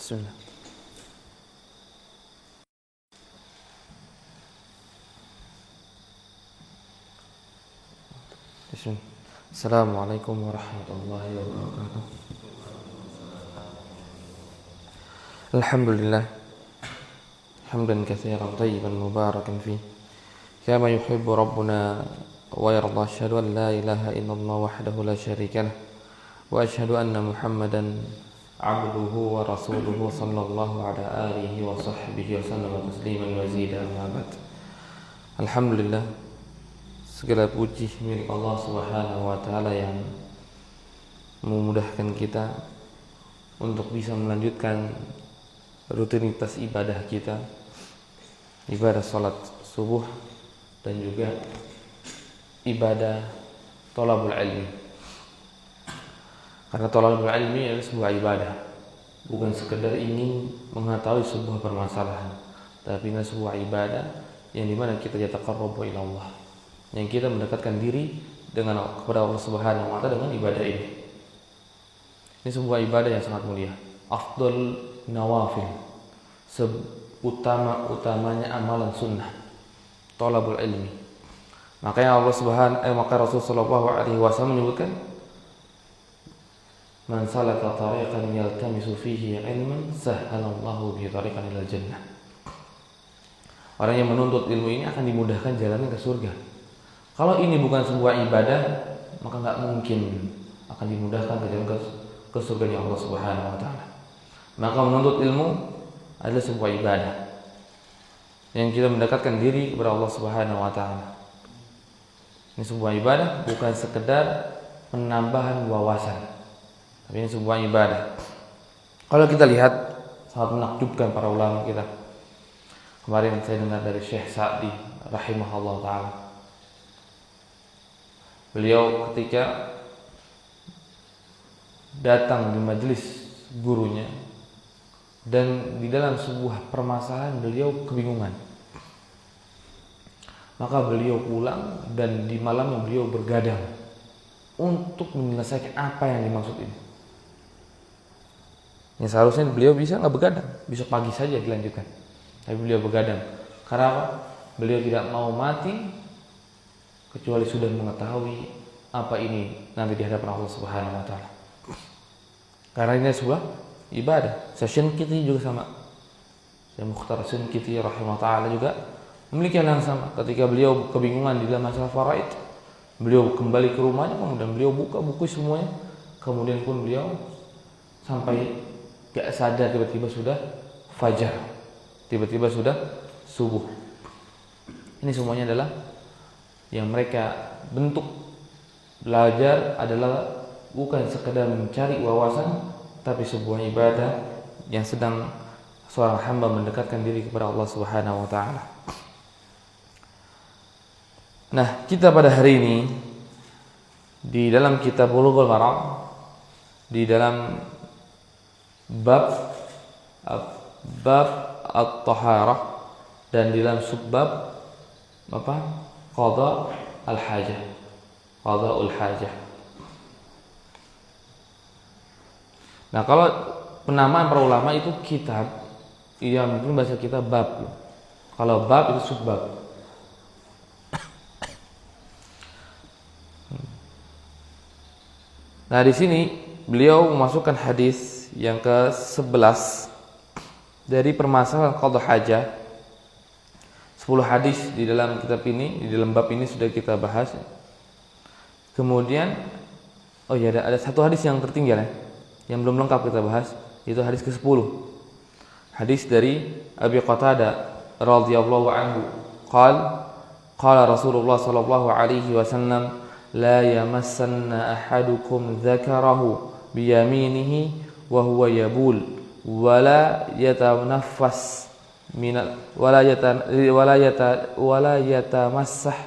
Bismillah. Bismillah. Assalamualaikum warahmatullahi wabarakatuh. Alhamdulillah. Hamdan katsiran tayyiban mubarakan fihi. Kama yuhibbu rabbuna wa yarda. Asyhadu an la ilaha illallah wahdahu la syarika lah. Wa asyhadu anna Muhammadan abduhu wa rasuluhu sallallahu ala alihi wa sahbihi wa sallam tasliman mazida amma ba'd. Alhamdulillah, segala puji milik Allah Subhanahu wa taala yang memudahkan kita untuk bisa melanjutkan rutinitas ibadah kita, ibadah salat subuh dan juga ibadah thalabul ilmi. Karena thalabul ilmi adalah sebuah ibadah, bukan sekedar ingin mengetahui sebuah permasalahan, tapi ini sebuah ibadah yang dimana kita yataqarrabu ila Allah, yang kita mendekatkan diri kepada Allah Subhanahu wa taala dengan ibadah ini. Ini sebuah ibadah yang sangat mulia, afdal nawafil, utama-utamanya amalan sunnah, thalabul ilmi. Makanya maka Rasul sallallahu alaihi wasallam menyebutkan, man salaka tariqan yaltamisu fihi ilman sahhalallahu bihi tariqan ilal jannah. Orang yang menuntut ilmu ini akan dimudahkan jalannya ke surga. Kalau ini bukan sebuah ibadah, maka enggak mungkin akan dimudahkan ke jalan ke surganya Allah Subhanahu wa taala. Maka menuntut ilmu adalah sebuah ibadah yang kita mendekatkan diri kepada Allah Subhanahu wa taala. Ini sebuah ibadah, bukan sekedar penambahan wawasan, tapi ini sebuah ibadah. Kalau kita lihat, sangat menakjubkan para ulama kita. Kemarin saya dengar dari Syekh Sa'di rahimahullah ta'ala. Beliau ketika datang di majelis gurunya dan di dalam sebuah permasalahan beliau kebingungan, maka beliau pulang dan di malamnya beliau bergadang untuk menyelesaikan apa yang dimaksud ini. Yang seharusnya beliau bisa nggak begadang, besok pagi saja dilanjutkan, tapi beliau begadang. Karena apa? Beliau tidak mau mati kecuali sudah mengetahui apa ini nanti di hadapan Allah Subhanahu wa taala. Karena ini sebuah ibadah. Syaikh'Syinqiti juga sama. Syekh Mukhtar Syinqiti rahimahullah taala juga memiliki hal yang sama. Ketika beliau kebingungan di dalam masalah faraid, beliau kembali ke rumahnya, kemudian beliau buka buku semuanya, kemudian pun beliau sampai gak sadar tiba-tiba sudah fajar, tiba-tiba sudah subuh. Ini semuanya adalah yang mereka bentuk belajar adalah bukan sekedar mencari wawasan, tapi sebuah ibadah yang sedang seorang hamba mendekatkan diri kepada Allah Subhanahu wa taala. Nah, kita pada hari ini di dalam kitab Bulughul Maram, di dalam bab at-taharah dan di dalam subbab qada al-hajah, qadaul hajah. Nah, kalau penamaan para ulama itu kitab, ya mungkin bahasa kita bab. Kalau bab itu subbab. Nah, di sini beliau memasukkan hadis yang ke-11 dari permasalahan qada hajah. 10 hadis di dalam kitab ini, di dalam bab ini sudah kita bahas. Kemudian ada satu hadis yang tertinggal yang belum lengkap kita bahas, itu hadis ke-10. Hadis dari Abi Qatadah radhiyallahu anhu, qala Rasulullah sallallahu alaihi wasallam, la yamassanna ahadukum dzakarahu biyaminihi wa huwa yabul wala yatanaffas wala yatamassah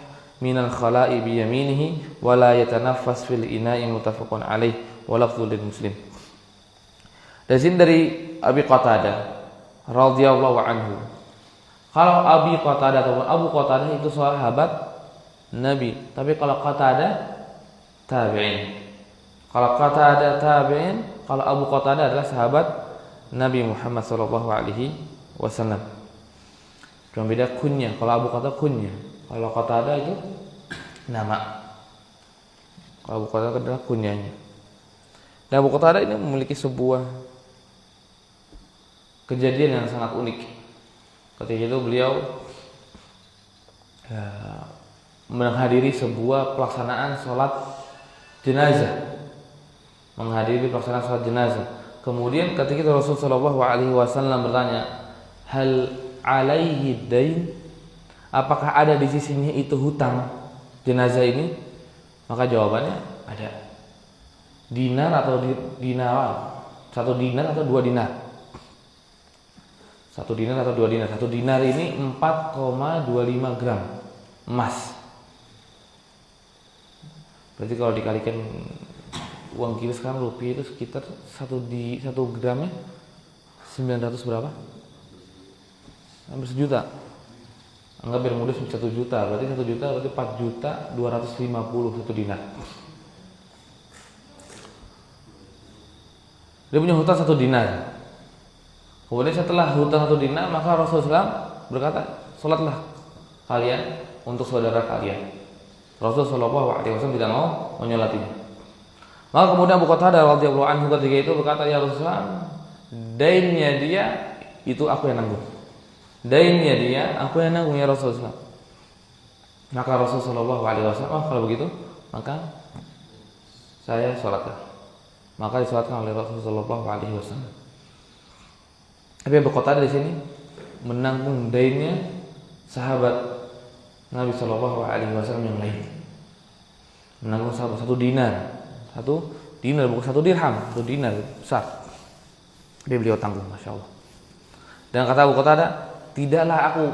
minal khala'i biyaminihi wala yatanaffas fil ina'i, muttafaqun alaih wa lafdhu lil Muslim. Dari sini dari Abi Qatadah radhiyallahu anhu. Kalau Abi Qatadah atau Abu Qatadah itu sahabat Nabi, tapi kalau Qatadah tabi'in. Kalau Qatadah tabi'in, kalau Abu Qatadah adalah sahabat Nabi Muhammad sallallahu alaihi wasallam. Cuma beda kunya. Kalau Abu Qatadah kunya, kalau Qatadah itu nama. Kalau Abu Qatadah adalah kunyanya. Dan Abu Qatadah ini memiliki sebuah kejadian yang sangat unik. Ketika itu beliau menghadiri sebuah pelaksanaan sholat jenazah. Menghadiri pelaksanaan sholat jenazah. Kemudian ketika itu Rasulullah SAW bertanya, hal alaihi dain, apakah ada di sisinya itu hutang jenazah ini? Maka jawabannya ada. Dinar atau dinaran, 1 dinar atau 2 dinar. 1 dinar atau 2 dinar. 1 dinar ini 4,25 gram emas. Berarti kalau dikalikan uang kita sekarang rupiah itu sekitar 1 gramnya 900 berapa? Hampir 1 juta. Anggap biar mudah 1 juta. Berarti 1 juta berarti 4.250.000 1 dinar. Dia punya hutang 1 dinar. Kemudian setelah hutang 1 dinar, maka Rasulullah SAW berkata, sholatlah kalian untuk saudara kalian. Rasulullah SAW tidak mau menyolatinya. Maka kemudian Abu Qatadah radhiyallahu anhu ketika itu berkata, ya Rasulullah, dainnya dia itu aku yang nanggung. Dainnya dia aku yang nanggung ya Rasulullah. Maka Rasulullah SAW, oh kalau begitu maka saya sholatkan. Maka disolatkan oleh Rasulullah SAW. Tapi Abu Qatadah di sini menanggung dainnya sahabat Nabi SAW yang lain. Menanggung 1 dinar. 1 dinar bukan 1 dirham, 1 dinar besar. Dia beliau tanggung, masya Allah. Dan kata Abu Qatadah, tidaklah aku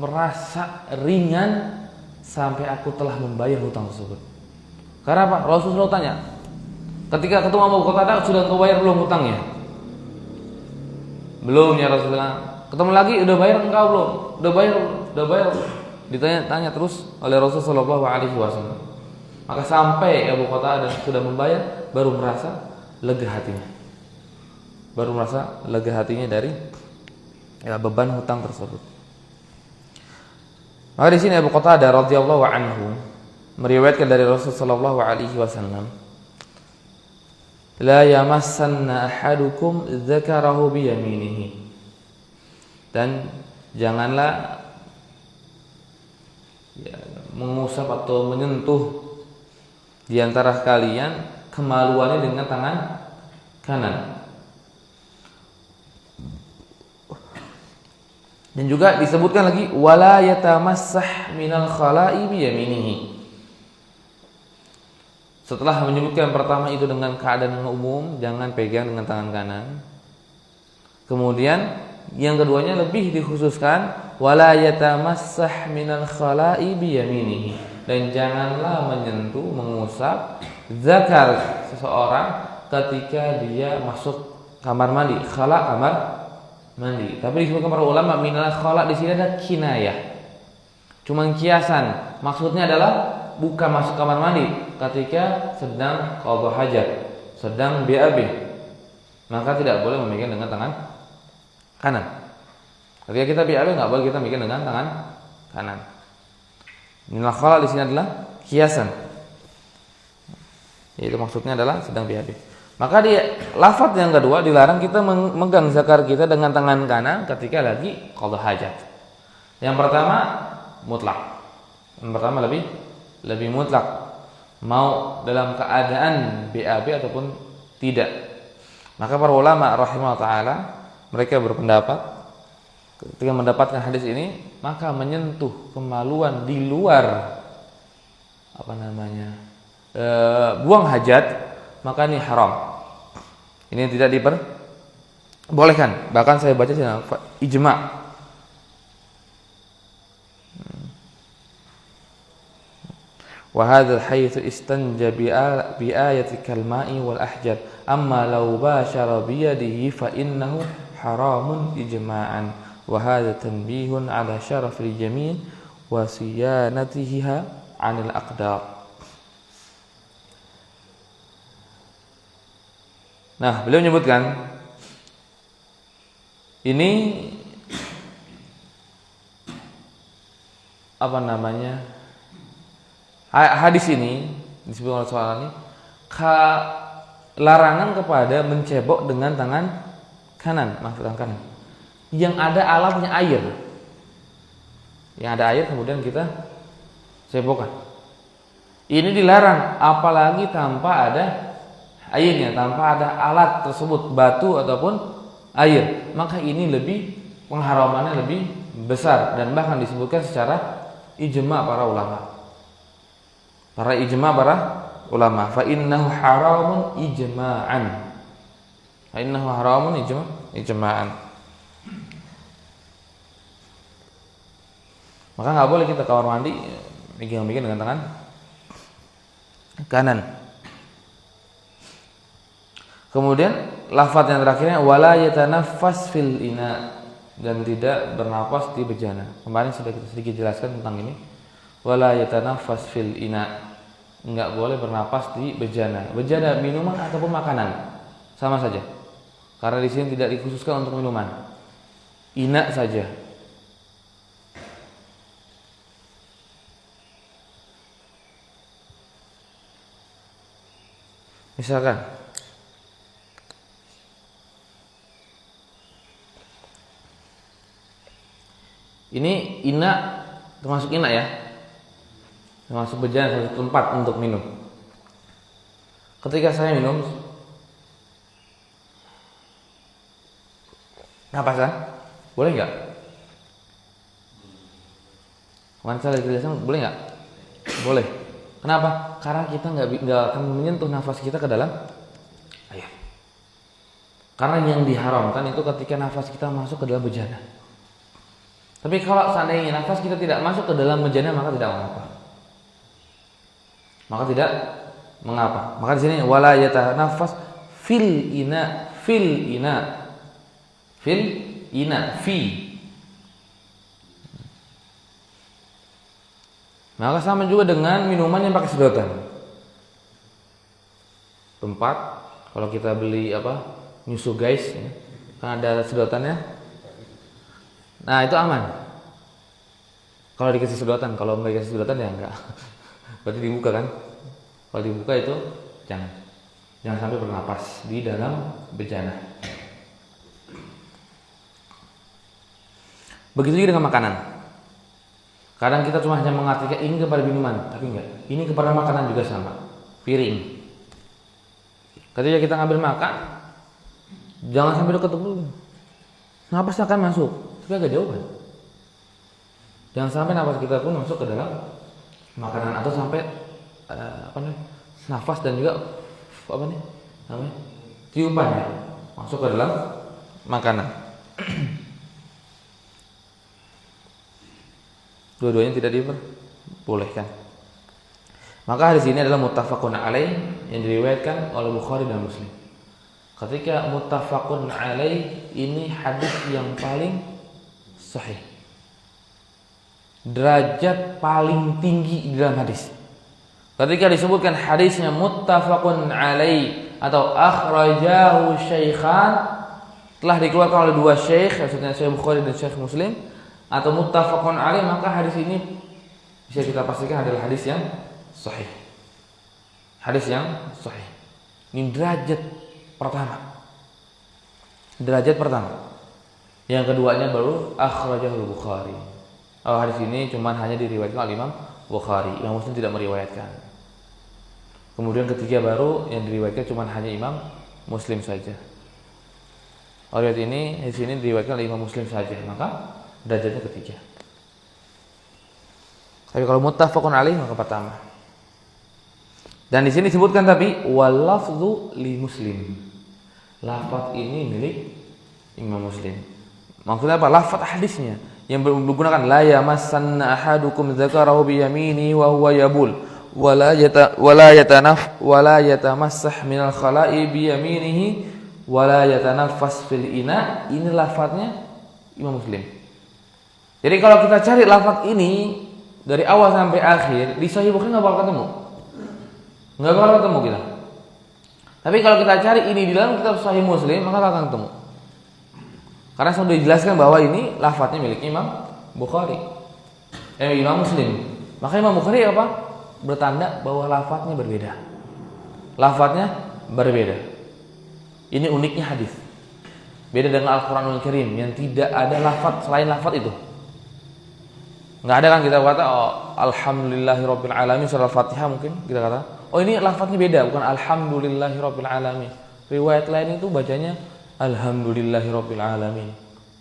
merasa ringan sampai aku telah membayar hutang tersebut. Karena apa? Rasulullah tanya, ketika ketemu Abu Qatadah, sudah engkau bayar belum hutangnya? Belum ya Rasulullah. Ketemu lagi, udah bayar engkau belum? Udah bayar. Ditanya terus oleh Rasulullah SAW. Maka sampai Abu Qatadah sudah membayar, baru merasa lega hatinya. Baru merasa lega hatinya dari beban hutang tersebut. Maka di sini Abu Qatadah radhiyallahu anhu meriwayatkan dari Rasulullah SAW, la yamassanna ahadukum dzakarahu biyaminihi, dan janganlah mengusap atau menyentuh di antara kalian kemaluannya dengan tangan kanan. Dan juga disebutkan lagi wala yatamassah minal khala'i biyaminihi. Setelah menyebutkan pertama itu dengan keadaan umum, jangan pegang dengan tangan kanan. Kemudian yang keduanya lebih dikhususkan wala yatamassah minal khala'i biyaminihi, dan janganlah menyentuh, mengusap zakar seseorang ketika dia masuk kamar mandi. Khala kamar mandi. Tapi disebutkan para ulama minal khala di sini ada kinayah. Cuman kiasan. Maksudnya adalah bukan masuk kamar mandi ketika sedang qadha hajat, sedang BAB. Maka tidak boleh memegang dengan tangan kanan. Ketika kita BAB enggak boleh kita memegang dengan tangan kanan. Minal khala di sini adalah kiasan. Yaitu maksudnya adalah sedang BAB. Maka di lafaz yang kedua dilarang kita memegang zakar kita dengan tangan kanan ketika lagi qadha hajat. Yang pertama mutlak. Yang pertama lebih mutlak. Mau dalam keadaan BAB ataupun tidak. Maka para ulama rahimahullah taala mereka berpendapat ketika mendapatkan hadis ini, maka menyentuh kemaluan di luar buang hajat, maka ini haram. Ini tidak diperbolehkan. Bahkan saya baca ijma'. Wa hadzal haitsu istanja bi ayati kalma'i wal ahjar, amma law bashara bi yadihi fa innahu haramun ijma'an. Wa hadza tanbihun ala syarafil yamin wa siyanatiha 'anil aqdar. Nah, beliau menyebutkan Ini apa namanya? Hadis ini disebut oleh soal ini larangan kepada mencebok dengan tangan kanan, tangan kanan. Yang ada alatnya air. Yang ada air kemudian kita cebokkan. Ini dilarang apalagi tanpa ada airnya, tanpa ada alat tersebut, batu ataupun air. Maka ini lebih pengharamannya lebih besar dan bahkan disebutkan secara ijma para ulama. Para ulama, fa innahu haramun ijma'an. Fa innahu haramun ijma'an. Maka nggak boleh kita kamar mandi bikin dengan tangan kanan. Kemudian lafaz yang terakhirnya wala yatanaffas fil ina, dan tidak bernapas di bejana. Kemarin sudah kita sedikit jelaskan tentang ini. Wala yatanaffas fil ina, enggak boleh bernapas di bejana. Bejana minuman ataupun makanan sama saja. Karena di sini tidak dikhususkan untuk minuman. Ina saja. Misalkan ini ina, termasuk ina ya, termasuk bejana, satu tempat untuk minum. Ketika saya minum, napasan, boleh nggak? Wawancara dijelasan, boleh nggak? Boleh. Kenapa? Karena kita nggak akan menyentuh nafas kita ke dalam air. Karena yang diharamkan itu ketika nafas kita masuk ke dalam bejana. Tapi kalau seandainya nafas kita tidak masuk ke dalam bejana, maka tidak mengapa. Maka di sini wala yatanafas fil ina. Maka sama juga dengan minuman yang pakai sedotan. Tempat kalau kita beli nyusu guys, ya, kan ada sedotannya. Nah itu aman. Kalau dikasih sedotan, kalau nggak dikasih sedotan ya enggak. Berarti dibuka kan? Kalau dibuka itu jangan sampai bernapas di dalam bejana. Begitu juga dengan makanan. Kadang kita cuma hanya mengartikan ini kepada minuman, tapi enggak. Ini kepada makanan juga sama. Piring. Ketika kita ngambil makan, jangan sampai dekat dulu. Napas akan masuk, tapi agak jauh kan. Jangan sampai napas kita pun masuk ke dalam makanan atau sampai nafas dan juga tiupannya masuk ke dalam makanan. Dua-duanya tidak diperbolehkan. Maka hadis ini adalah muttafaqun alaih yang diriwayatkan oleh Bukhari dan Muslim. Ketika muttafaqun alaih ini hadis yang paling sahih. Derajat paling tinggi di dalam hadis. Ketika disebutkan hadisnya muttafaqun alaih atau akhrajahu syaikhan, telah dikeluarkan oleh dua syekh, maksudnya Syekh Bukhari dan Syekh Muslim, atau muttafaqun alaih, maka hadis ini bisa kita pastikan adalah hadis yang sahih. Hadis yang sahih. Ini derajat pertama. Yang keduanya baru akhrajahul Bukhari. Hadis ini cuma hanya diriwayatkan oleh Imam Bukhari. Imam Muslim tidak meriwayatkan. Kemudian ketiga baru yang diriwayatkan cuma hanya Imam Muslim saja. Hadis ini diriwayatkan oleh Imam Muslim saja, maka derajatnya ketiga. Tapi kalau muttafaqun alaih maka pertama. Dan di sini disebutkan tapi wal lafdzu li Muslim. Lafaz ini milik Imam Muslim. Maksudnya apa? Lafaz hadisnya yang menggunakan la yamassanna ahadukum dzakarahu bi yamini wa huwa yabul wala yatamassah minal khala'i bi yaminihi wala yatanaffas fil ina. Ini lafaznya Imam Muslim. Jadi kalau kita cari lafaz ini dari awal sampai akhir di Sahih Bukhari nggak bakal ketemu kita. Tapi kalau kita cari ini di dalam kitab Sahih Muslim maka akan ketemu. Karena sudah dijelaskan bahwa ini lafadznya milik Imam Bukhari, Imam Muslim. Maka Imam Bukhari apa? Bertanda bahwa lafadznya berbeda. Lafadznya berbeda. Ini uniknya hadis. Beda dengan Al-Quranul Karim yang tidak ada lafadz selain lafadz itu. Nggak ada kan kita kata Alhamdulillahirabbil alamin surah Al-Fatihah mungkin kita kata ini lafadznya beda, bukan Alhamdulillahirabbil alamin. Riwayat lain itu bacanya Alhamdulillahirabbil alamin.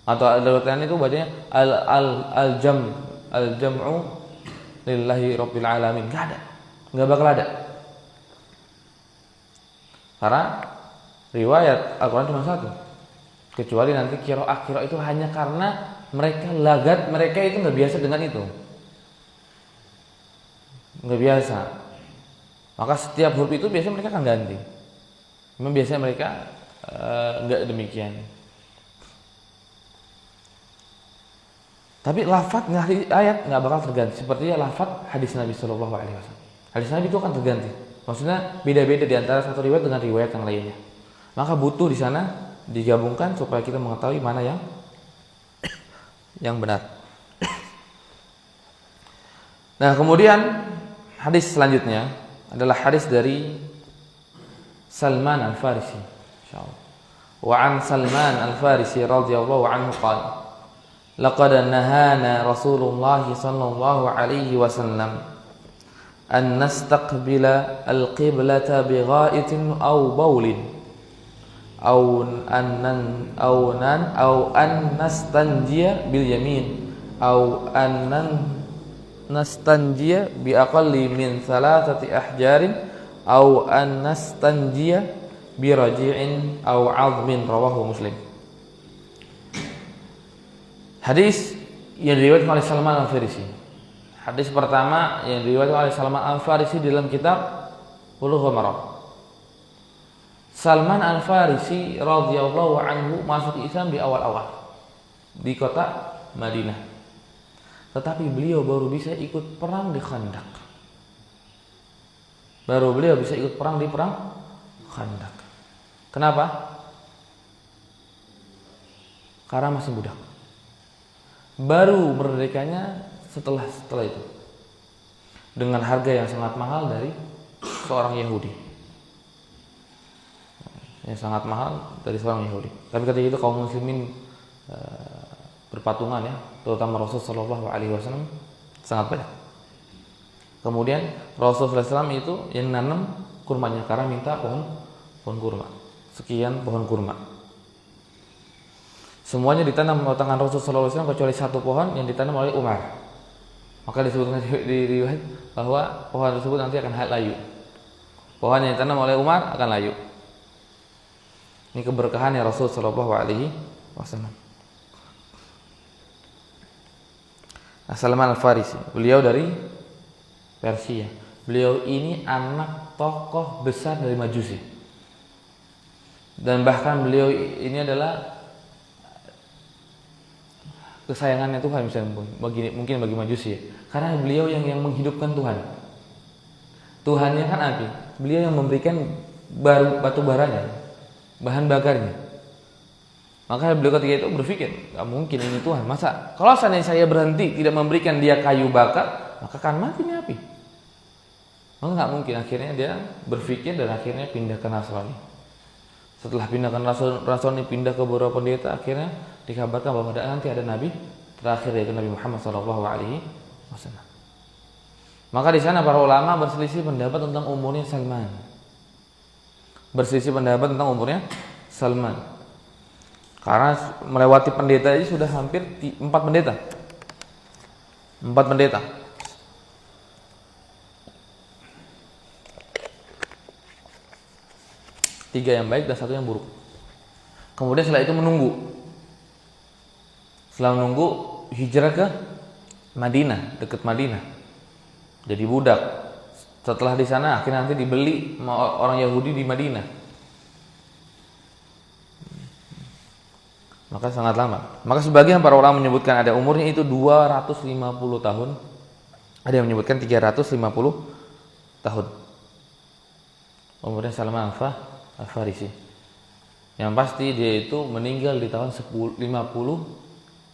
Atau riwayat lain itu bacanya al-jam'u lillahi rabbil alamin. Nggak ada. Nggak bakal ada. Karena riwayat Al-Quran cuma satu. Kecuali nanti qiraah itu hanya karena mereka itu nggak biasa dengan itu, nggak biasa. Maka setiap huruf itu biasanya mereka akan ganti. Memang biasanya mereka nggak demikian. Tapi lafadz ayat nggak bakal terganti. Sepertinya lafadz hadis Nabi Shallallahu Alaihi Wasallam. Hadis Nabi itu akan terganti. Maksudnya beda-beda di antara satu riwayat dengan riwayat yang lainnya. Maka butuh di sana digabungkan supaya kita mengetahui mana yang benar. Nah, kemudian hadis selanjutnya adalah hadis dari Salman Al-Farisi. Insyaallah. Wa an Salman Al-Farisi radhiyallahu anhu qala: Laqad nahana Rasulullah sallallahu alaihi wasallam an nastaqbila al-qiblata bigha'itin aw bawlin أو أن نستنجي باليمين أو أن نستنجي بأقل من 3 أحجار أو أن نستنجي برجيع أو عظم. رواه Muslim. Hadis yang diriwayatkan oleh Salman Al-Farisi. Hadis pertama yang diriwayatkan oleh Salman Al-Farisi dalam kitab Bulughul Maram. Salman Al-Farisi radhiyallahu anhu masuk Islam di awal-awal di kota Madinah. Tetapi beliau baru bisa ikut perang di Khandaq. Baru beliau bisa ikut perang di perang Khandaq. Kenapa? Karena masih budak. Baru merdekanya setelah itu. Dengan harga yang sangat mahal dari seorang Yahudi. Yang sangat mahal dari seorang Yahudi. Tapi ketika itu kaum muslimin berpatungan ya, terutama Rasulullah Shallallahu Alaihi Wasallam sangat banyak. Kemudian Rasulullah SAW itu yang nanam kurmanya karena minta pohon kurma, sekian pohon kurma. Semuanya ditanam oleh tangan Rasulullah SAW kecuali satu pohon yang ditanam oleh Umar. Maka disebutkan di riwayat bahwa pohon tersebut nanti akan layu. Pohon yang ditanam oleh Umar akan layu. Ini keberkahan ya Rasul Shallallahu Alaihi Wasallam. Salman Al-Farisi, beliau dari Persia. Beliau ini anak tokoh besar dari Majusi. Dan bahkan beliau ini adalah kesayangannya Tuhan misalnya mungkin bagi Majusi ya. Karena beliau yang menghidupkan Tuhan. Tuhannya kan api. Beliau yang memberikan batu baranya, bahan bakarnya. Maka beliau ketika itu berpikir, gak mungkin ini Tuhan. Masa kalau seandainya saya berhenti tidak memberikan dia kayu bakar, maka akan mati nih api. Maka gak mungkin. Akhirnya dia berpikir dan akhirnya pindah ke Nasrani. Setelah pindah ke Nasrani, pindah ke beberapa pendeta, akhirnya dikabarkan bahwa nanti ada Nabi terakhir yaitu Nabi Muhammad SAW. Maka di sana para ulama berselisih pendapat tentang umurnya Salman. Berselisih pendapat tentang umurnya Salman. Karena melewati pendeta ini sudah hampir 4 pendeta. 4 pendeta. Tiga yang baik dan satu yang buruk. Kemudian setelah itu menunggu. Setelah menunggu hijrah ke Madinah, dekat Madinah. Jadi budak. Setelah di sana akhirnya nanti dibeli sama orang Yahudi di Madinah. Maka sangat lama. Maka sebagian para ulama menyebutkan ada umurnya itu 250 tahun. Ada yang menyebutkan 350 tahun. Umurnya Salman Al-Farisi. Yang pasti dia itu meninggal di tahun 50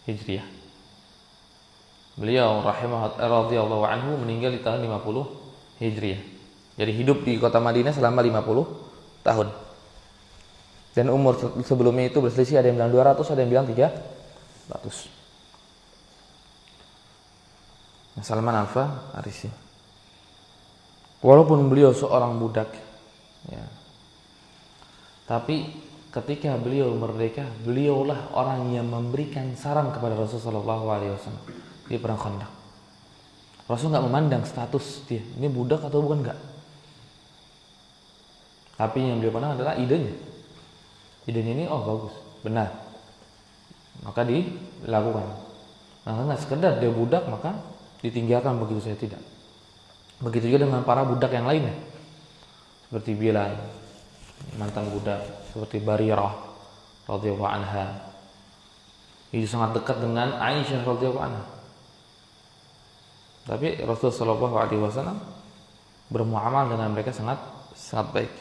Hijriah. Beliau radhiyallahu anhu meninggal di tahun 50 Hijriah. Jadi hidup di kota Madinah selama 50 tahun. Dan umur sebelumnya itu berselisih, ada yang bilang 200, ada yang bilang 300. Salman Al-Farisi. Walaupun beliau seorang budak, ya, tapi ketika beliau merdeka, beliaulah orang yang memberikan saran kepada Rasulullah SAW di perang Khandaq. Rasul nggak memandang status dia, ini budak atau bukan, nggak. Tapi yang beliau pandang adalah idenya. Idenya ini, oh bagus, benar, maka dilakukan. Maka nggak sekedar dia budak maka ditinggalkan begitu saja, tidak. Begitu juga dengan para budak yang lainnya, seperti Bilal, mantan budak, seperti Barirah radhiyallahu anha. Itu sangat dekat dengan Aisyah radhiyallahu anha. Tapi Rasulullah SAW bermuamal dengan mereka sangat baik.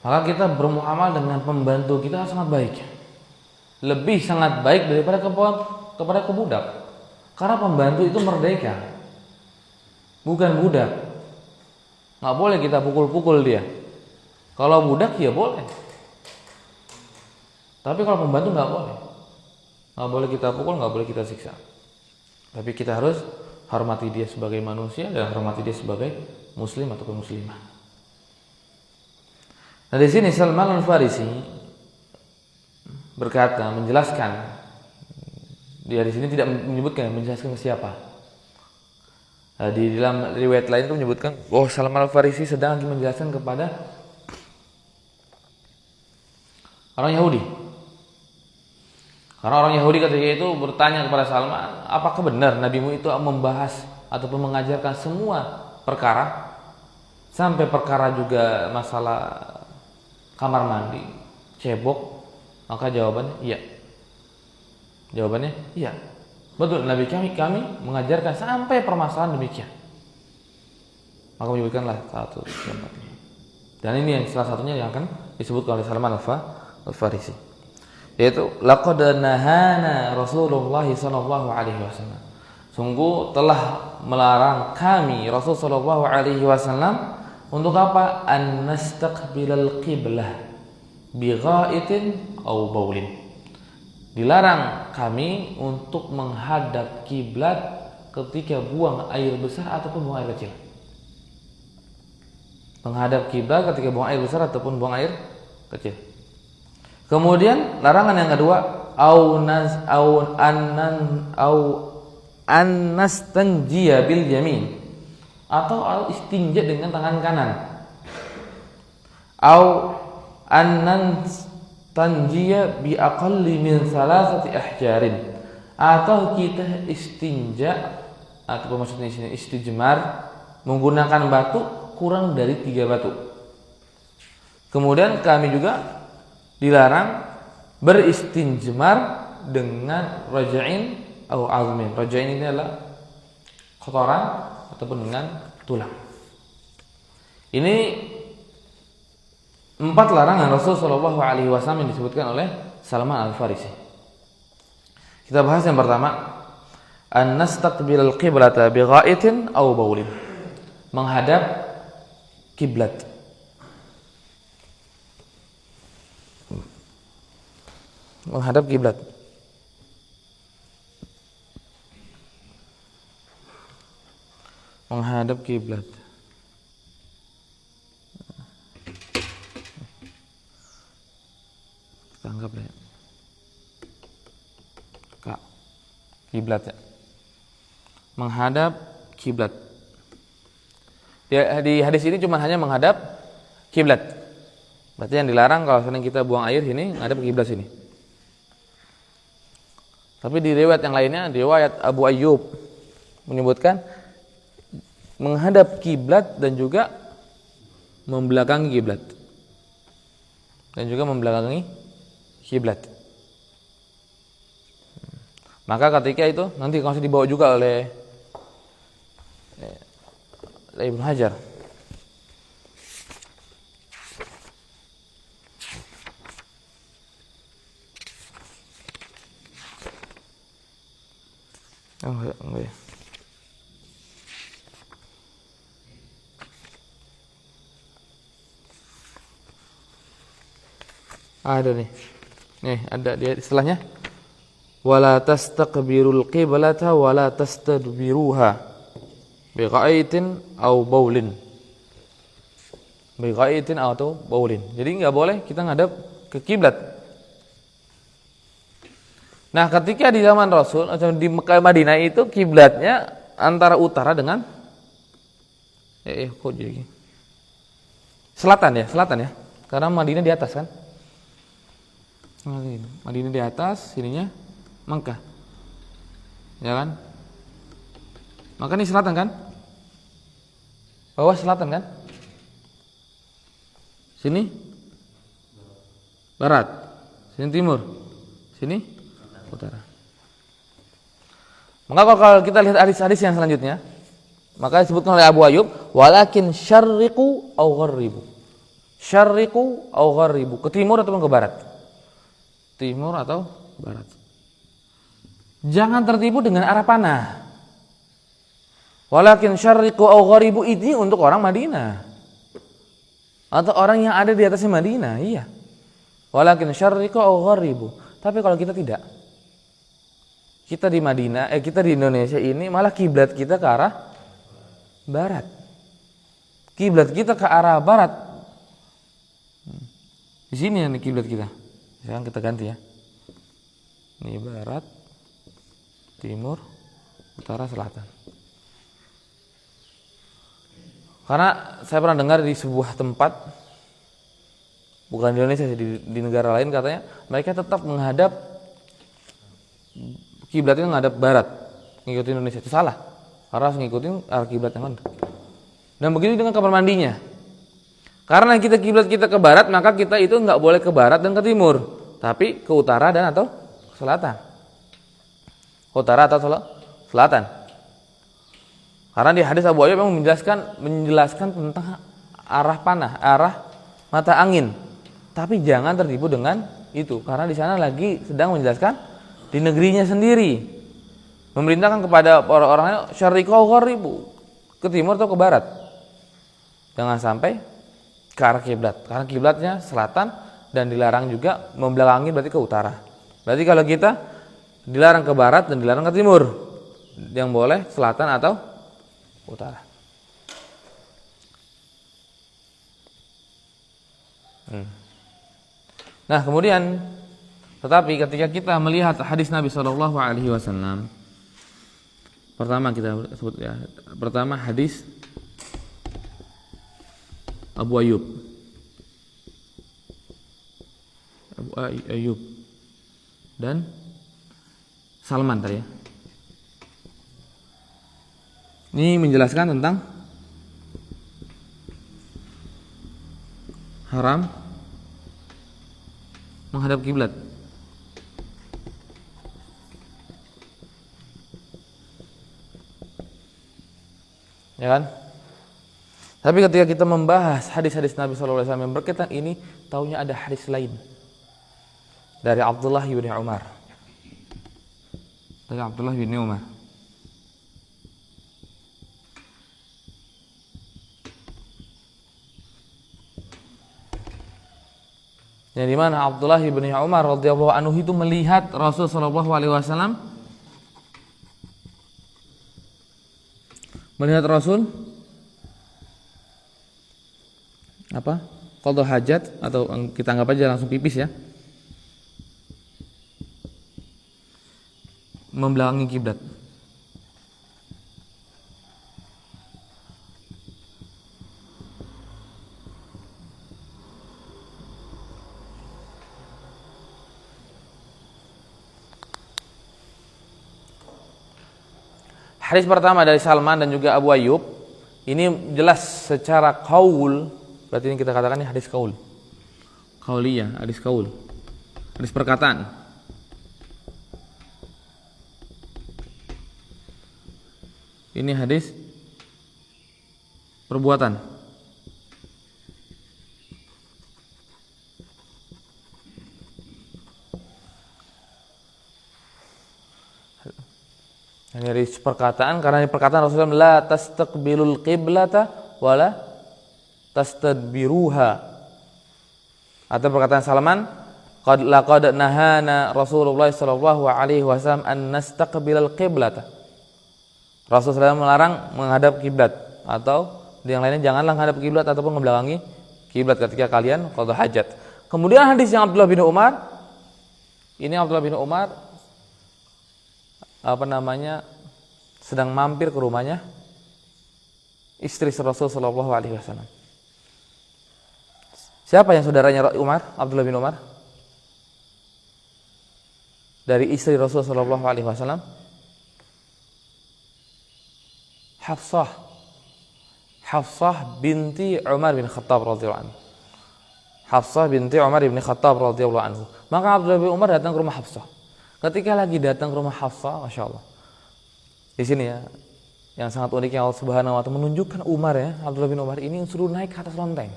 Maka kita bermuamal dengan pembantu kita sangat baik. Lebih sangat baik daripada kepada kebudak. Karena pembantu itu merdeka, bukan budak. Nggak boleh kita pukul-pukul dia. Kalau budak ya boleh, tapi kalau pembantu nggak boleh. Nggak boleh kita pukul, nggak boleh kita siksa. Tapi kita harus hormati dia sebagai manusia dan hormati dia sebagai muslim ataupun muslimah. Nah, di sini Salman Al-Farisi berkata, menjelaskan, dia di sini tidak menyebutkan, menjelaskan ke siapa. Di dalam riwayat lain itu menyebutkan, Salman Al-Farisi sedang menjelaskan kepada orang Yahudi. Karena orang Yahudi ketika itu bertanya kepada Salman, apakah benar nabimu itu membahas ataupun mengajarkan semua perkara, sampai perkara juga masalah kamar mandi, cebok? Maka jawabannya iya. Jawabannya iya. Betul, Nabi kami mengajarkan sampai permasalahan demikian. Maka menyebutkanlah satu tempatnya. Dan ini yang salah satunya yang akan disebutkan oleh Salman Al-Farisi, yaitu laqad nahana Rasulullah sallallahu alaihi wasallam. Sungguh telah melarang kami Rasul sallallahu alaihi wasallam untuk apa? An nastaqbilal qiblah bi ghaitin aw baulin. Dilarang kami untuk menghadap kiblat ketika buang air besar ataupun buang air kecil. Menghadap kiblat ketika buang air besar ataupun buang air kecil. Kemudian larangan yang kedua, an nastanjiya bil yamin, atau istinja dengan tangan kanan. An nastanjiya bi aqalli min salasati ahjarin, atau kita istinja atau maksudnya sini istijmar menggunakan batu kurang dari 3 batu. Kemudian kami juga dilarang beristinjmar dengan raja'in atau azmin. Raja'in ini adalah kotoran ataupun dengan tulang. Ini 4 larangan Rasulullah SAW yang disebutkan oleh Salman Al-Farisi. Kita bahas yang pertama, an nastaqbilal qiblata bi ghaitin aw baulin. Menghadap kiblat. Menghadap kiblat. Menghadap kiblat. Kita anggap ya. Kiblat ya. Menghadap kiblat. Di hadis ini cuma hanya menghadap kiblat. Berarti yang dilarang kalau sering kita buang air sini, menghadap kiblat sini. Tapi di riwayat yang lainnya, di riwayat Abu Ayyub menyebutkan menghadap kiblat dan juga membelakangi kiblat. Dan juga membelakangi kiblat. Maka ketika itu nanti masih dibawa juga oleh Ibnu Hajar. Oh, enggak ya. Ada nih. Nih, ada dia istilahnya. Wala tastaqbirul qiblata wala tastadbiruha bighaitin au baulin. Bighaitin atau baulin. Jadi enggak boleh kita ngadap ke kiblat. Nah, ketika di zaman Rasul atau di Mekah Madinah itu kiblatnya antara utara dengan kok jadi selatan ya. Karena Madinah di atas kan. Madinah di atas, sininya Mekah. Ya kan? Maka ini selatan kan? Bawah selatan kan? Sini barat. Sini timur. Sini utara. Maka kalau kita lihat hadis-hadis yang selanjutnya, maka disebutkan oleh Abu Ayyub, walakin syarriqu au gharribu. Syarriqu au gharribu, ke timur atau ke barat? Timur atau barat. Jangan tertipu dengan arah panah. Walakin syarriqu au gharribu ini untuk orang Madinah. Atau orang yang ada di atasnya Madinah, iya. Walakin syarriqu au gharribu. Tapi kalau kita tidak, kita di Madinah, kita di Indonesia ini malah kiblat kita ke arah barat. Kiblat kita ke arah barat. Di sini nih kiblat kita. Sekarang kita ganti ya. Ini barat, timur, utara, selatan. Karena saya pernah dengar di sebuah tempat, bukan di Indonesia, di negara lain katanya, mereka tetap menghadap kiblatnya menghadap barat, ngikutin Indonesia. Itu salah. Karena harus ngikutin arah kiblat yang ada. Dan begitu dengan kamar mandinya. Karena kita kiblat kita ke barat, maka kita itu enggak boleh ke barat dan ke timur, tapi ke utara dan atau selatan. Utara atau selatan. Karena di hadis Abu Ayyub memang menjelaskan tentang arah panah, arah mata angin. Tapi jangan tertipu dengan itu, karena di sana lagi sedang menjelaskan di negerinya sendiri, memerintahkan kepada orang-orangnya syarriqu au gharribu, ke timur atau ke barat. Jangan sampai ke arah kiblat, karena kiblatnya selatan dan dilarang juga membelakangi berarti ke utara. Berarti kalau kita dilarang ke barat dan dilarang ke timur, yang boleh selatan atau utara. Nah, kemudian tetapi ketika kita melihat hadis Nabi Shallallahu Alaihi Wasallam, pertama kita sebut ya, pertama hadis Abu Ayyub, dan Salman tadi ya. Ini menjelaskan tentang haram menghadap kiblat. Ya kan? Tapi ketika kita membahas hadis-hadis Nabi sallallahu alaihi wasallam yang berkaitan ini, taunya ada hadis lain dari Abdullah bin Umar. Dari Abdullah bin Umar. Yang dimana Abdullah bin Umar radhiyallahu anhu itu melihat Rasul sallallahu alaihi wasallam, melihat Rasul apa? Qadha hajat, atau kita anggap aja langsung pipis ya. Membelakangi kiblat. Hadis pertama dari Salman dan juga Abu Ayyub ini jelas secara qaul, berarti ini kita katakan ini hadis qaul. Qauliyah, hadis qaul. Hadis perkataan. Ini hadis perbuatan. Dari perkataan, karena di perkataan Rasulullah la tastaqbilul qiblata wala tastadbiruha. Atau perkataan Salman, laqad nahana Rasulullah sallallahu alaihi wasallam an nastaqbilal qiblata. Rasulullah melarang menghadap kiblat, atau di yang lainnya janganlah menghadap kiblat ataupun membelakangi kiblat ketika kalian qada hajat. Kemudian hadis yang Abdullah bin Umar, ini Abdullah bin Umar sedang mampir ke rumahnya istri Rasul sallallahu alaihi wasallam. Siapa yang saudaranya Umar? Abdullah bin Umar. Dari istri Rasul sallallahu alaihi wasallam, Hafsah binti Umar bin Khattab radhiyallahu anhu. Hafsah binti Umar bin Khattab radhiyallahu anhu. Maka Abdullah bin Umar datang ke rumah Hafsah. Ketika lagi datang ke rumah Hafsah, Masya Allah, di sini ya, yang sangat unik yang Allah Subhanahu wa Ta'ala menunjukkan Umar ya, Abdullah bin Umar ini suruh naik ke atas lonteng.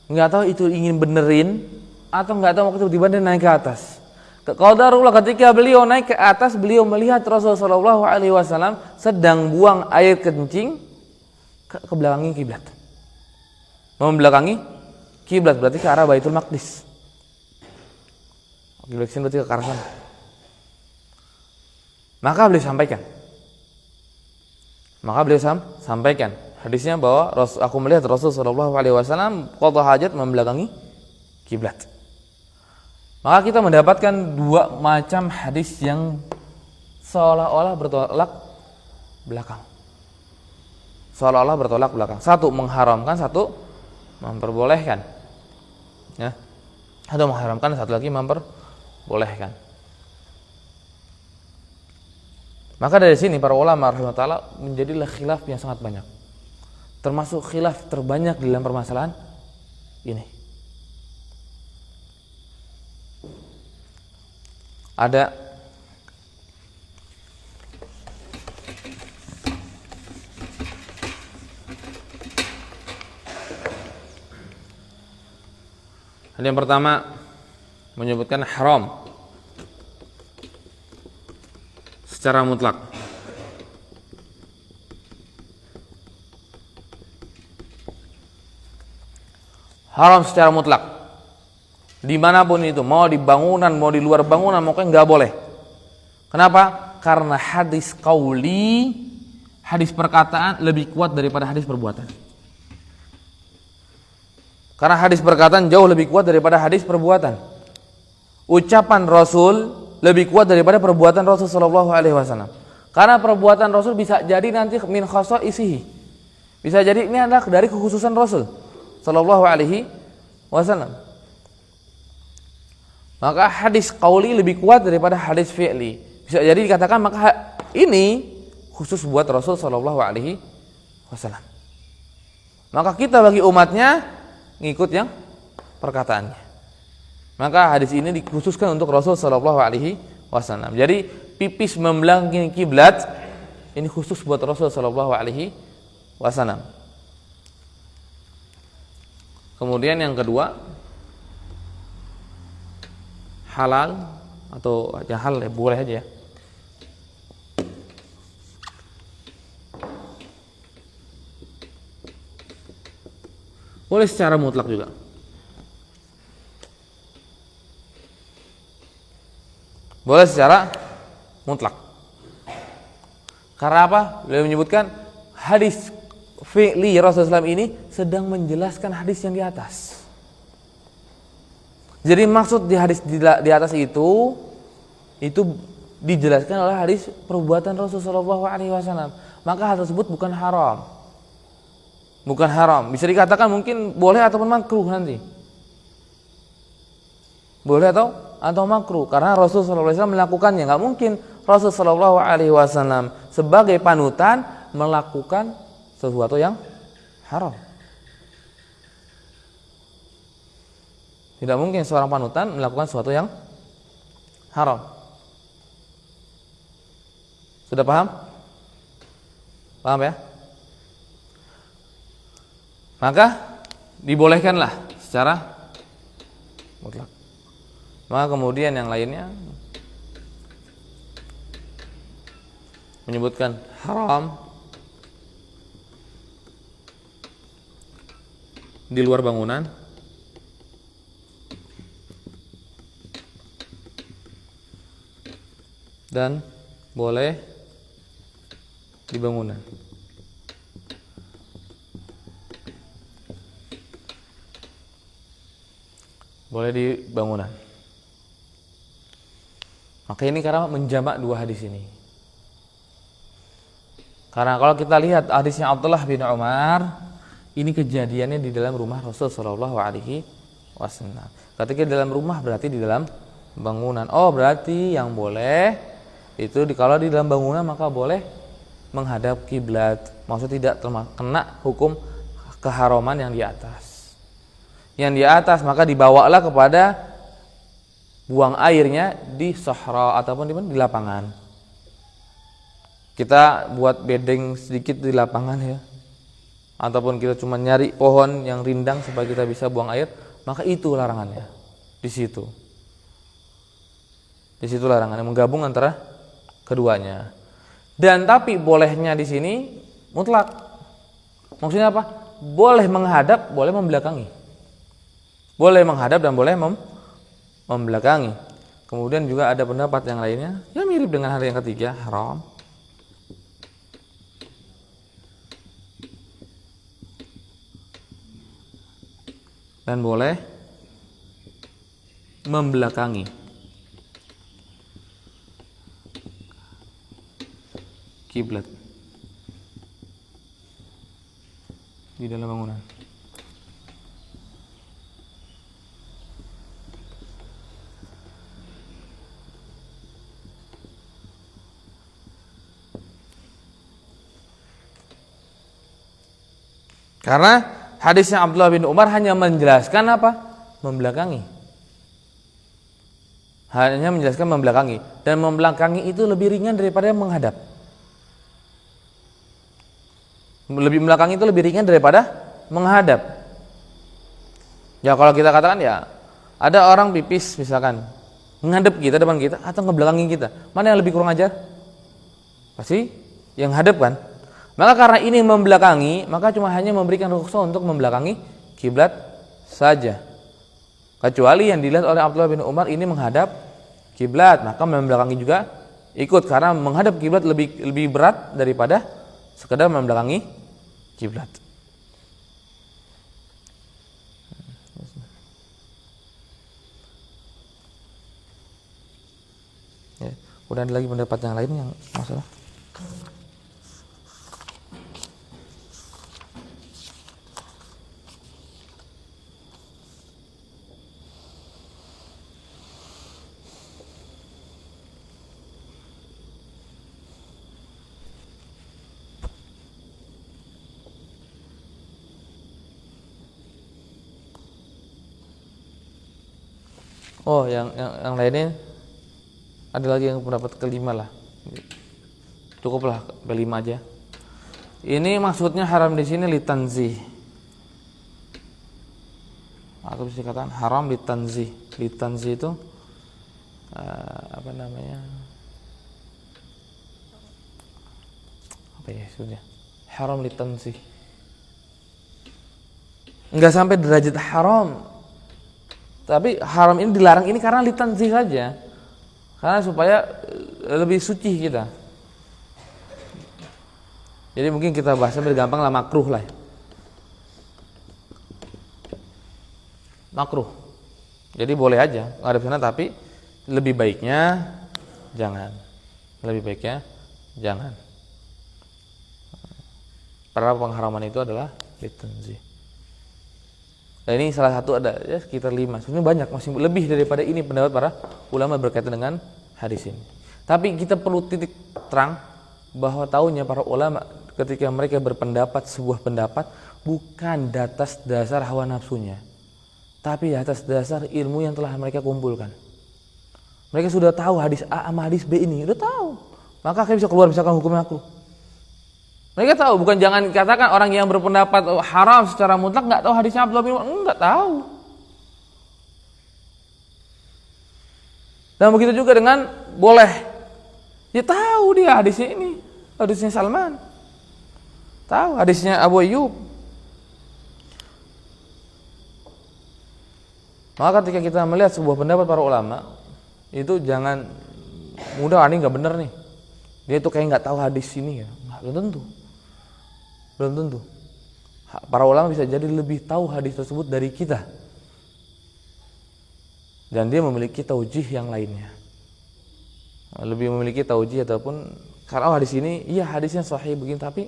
Nggak tahu itu ingin benerin atau nggak tahu waktu tiba-tiba dia naik ke atas. Qadarullah ketika beliau naik ke atas, beliau melihat Rasulullah sallallahu alaihi wasallam sedang buang air kencing ke belakang kiblat. Membelakangi kiblat berarti ke arah Baitul Maqdis. Kiblat berarti ke arah sana. Maka beliau sampaikan hadisnya bahwa aku melihat Rasul sallallahu alaihi wasallam qada hajat membelakangi kiblat. Maka kita mendapatkan dua macam hadis yang seolah-olah bertolak belakang. Satu mengharamkan, satu memperbolehkan. Ya. Satu mengharamkan, satu lagi memperbolehkan. Maka dari sini para ulama rahimahullah menjadilah khilaf yang sangat banyak. Termasuk khilaf terbanyak dalam permasalahan ini. Ada yang pertama menyebutkan haram secara mutlak. Haram secara mutlak. Dimanapun itu, mau di bangunan, mau di luar bangunan, pokoknya nggak boleh. Kenapa? Karena hadis qauli, hadis perkataan lebih kuat daripada hadis perbuatan. Karena hadis perkataan jauh lebih kuat daripada hadis perbuatan. Ucapan Rasul lebih kuat daripada perbuatan Rasul sallallahu alaihi wasallam. Karena perbuatan Rasul bisa jadi nanti min khasaisihi. Bisa jadi ini adalah dari kekhususan Rasul sallallahu alaihi wasallam. Maka hadis qauli lebih kuat daripada hadis fi'li. Bisa jadi dikatakan maka ini khusus buat Rasul sallallahu alaihi wasallam. Maka kita bagi umatnya ngikut yang perkataannya. Maka hadis ini dikhususkan untuk Rasul sallallahu alaihi wasallam. Jadi pipis membelakangi kiblat ini khusus buat Rasul sallallahu alaihi wasallam. Kemudian yang kedua, halal atau halal ya, boleh aja ya. Boleh secara mutlak juga. Boleh secara mutlak. Karena apa? Beliau menyebutkan hadis fi'li Rasulullah SAW ini sedang menjelaskan hadis yang di atas. Jadi maksud di hadis di atas itu dijelaskan oleh hadis perbuatan Rasulullah SAW. Maka hal tersebut bukan haram. Bukan haram. Bisa dikatakan mungkin boleh ataupun makruh nanti. Boleh atau makruh karena Rasulullah SAW melakukannya. Enggak mungkin Rasulullah SAW sebagai panutan melakukan sesuatu yang haram. Tidak mungkin seorang panutan melakukan sesuatu yang haram. Sudah paham? Paham ya? Maka dibolehkanlah secara mutlak. Maka kemudian yang lainnya menyebutkan haram di luar bangunan dan boleh di bangunan. Boleh di bangunan. Maka ini karena menjamak dua hadis ini. Karena kalau kita lihat hadisnya Abdullah bin Umar, ini kejadiannya di dalam rumah Rasul Shallallahu Alaihi Wasallam. Ketika di dalam rumah berarti di dalam bangunan. Oh, berarti yang boleh itu kalau di dalam bangunan maka boleh menghadap kiblat. Maksudnya tidak kena hukum keharaman yang di atas. Yang di atas maka dibawalah kepada buang airnya di sahra ataupun di lapangan. Kita buat bedeng sedikit di lapangan ya. Ataupun kita cuma nyari pohon yang rindang supaya kita bisa buang air, maka itu larangannya. Di situ. Di situ larangannya menggabung antara keduanya. Dan tapi bolehnya di sini mutlak. Maksudnya apa? Boleh menghadap, boleh membelakangi. Boleh menghadap dan boleh membelakangi. Kemudian juga ada pendapat yang lainnya yang mirip dengan hal yang ketiga, haram. Dan boleh membelakangi. Kiblat di dalam bangunan. Karena hadisnya Abdullah bin Umar hanya menjelaskan apa? Membelakangi. Hanya menjelaskan membelakangi. Dan membelakangi itu lebih ringan daripada menghadap. Lebih membelakangi itu lebih ringan daripada menghadap. Ya kalau kita katakan ya, ada orang pipis misalkan, menghadap kita, depan kita, atau ngebelakangi kita. Mana yang lebih kurang ajar? Pasti yang hadap kan? Maka karena ini membelakangi, maka cuma hanya memberikan rukhsah untuk membelakangi kiblat saja. Kecuali yang dilihat oleh Abdullah bin Umar ini menghadap kiblat, maka membelakangi juga ikut karena menghadap kiblat lebih berat daripada sekedar membelakangi kiblat. Ya, udah ada lagi pendapat yang lain yang masalah. Oh, yang lainnya ada lagi yang pendapat kelima lah. Cukuplah kelima aja. Ini maksudnya haram di sini litanzih. Atau bisa dikatakan haram litanzih. Litanzih itu apa namanya? Apa ya maksudnya? Haram litanzih. Enggak sampai derajat haram. Tapi haram ini dilarang ini karena litanzih saja. Karena supaya lebih suci kita. Jadi mungkin kita bahasnya lebih gampang lah, makruh lah. Makruh. Jadi boleh aja ngadep sana, tapi lebih baiknya jangan. Lebih baiknya jangan. Karena pengharaman itu adalah litanzih. Dan ini salah satu ada ya sekitar 5. Sebenarnya banyak, masih lebih daripada ini pendapat para ulama berkaitan dengan hadis ini. Tapi kita perlu titik terang bahwa tahunya para ulama ketika mereka berpendapat sebuah pendapat bukan atas dasar hawa nafsunya, tapi atas dasar ilmu yang telah mereka kumpulkan. Mereka sudah tahu hadis A sama hadis B ini, udah tahu. Maka akhirnya bisa keluar misalkan hukumnya makruh. Mereka tahu, bukan jangan katakan orang yang berpendapat haram secara mutlak nggak tahu hadisnya Abdullah bin Umar, enggak tahu. Dan begitu juga dengan boleh, dia tahu dia hadisnya ini. Hadisnya Salman. Tahu hadisnya Abu Ayyub. Maka ketika kita melihat sebuah pendapat para ulama, itu jangan mudah, ini nggak benar nih. Dia tuh kayak nggak tahu hadis ini ya. Belum tentu. Belum tentu. Para ulama bisa jadi lebih tahu hadis tersebut dari kita. Dan dia memiliki taujih yang lainnya. Lebih memiliki taujih ataupun karena hadis ini, iya hadisnya sahih begini, tapi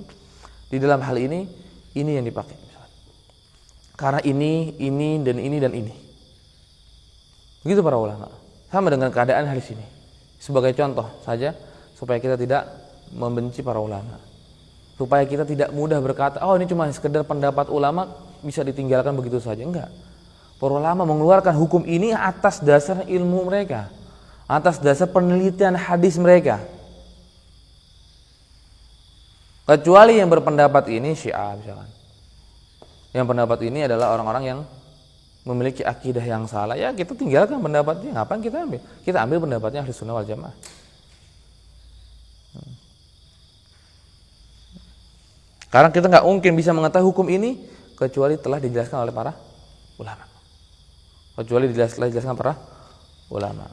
di dalam hal ini yang dipakai. Karena ini, dan ini. Begitu para ulama. Sama dengan keadaan hadis ini. Sebagai contoh saja, supaya kita tidak membenci para ulama. Supaya kita tidak mudah berkata, oh ini cuma sekedar pendapat ulama, bisa ditinggalkan begitu saja. Enggak. Para ulama mengeluarkan hukum ini atas dasar ilmu mereka, atas dasar penelitian hadis mereka. Kecuali yang berpendapat ini Syiah misalkan. Yang pendapat ini adalah orang-orang yang memiliki akidah yang salah, ya kita tinggalkan pendapatnya. Ngapain kita ambil? Kita ambil pendapatnya Ahlus Sunnah wal Jamaah. Karena kita nggak mungkin bisa mengetahui hukum ini kecuali telah dijelaskan oleh para ulama. Kecuali dijelaskan para ulama.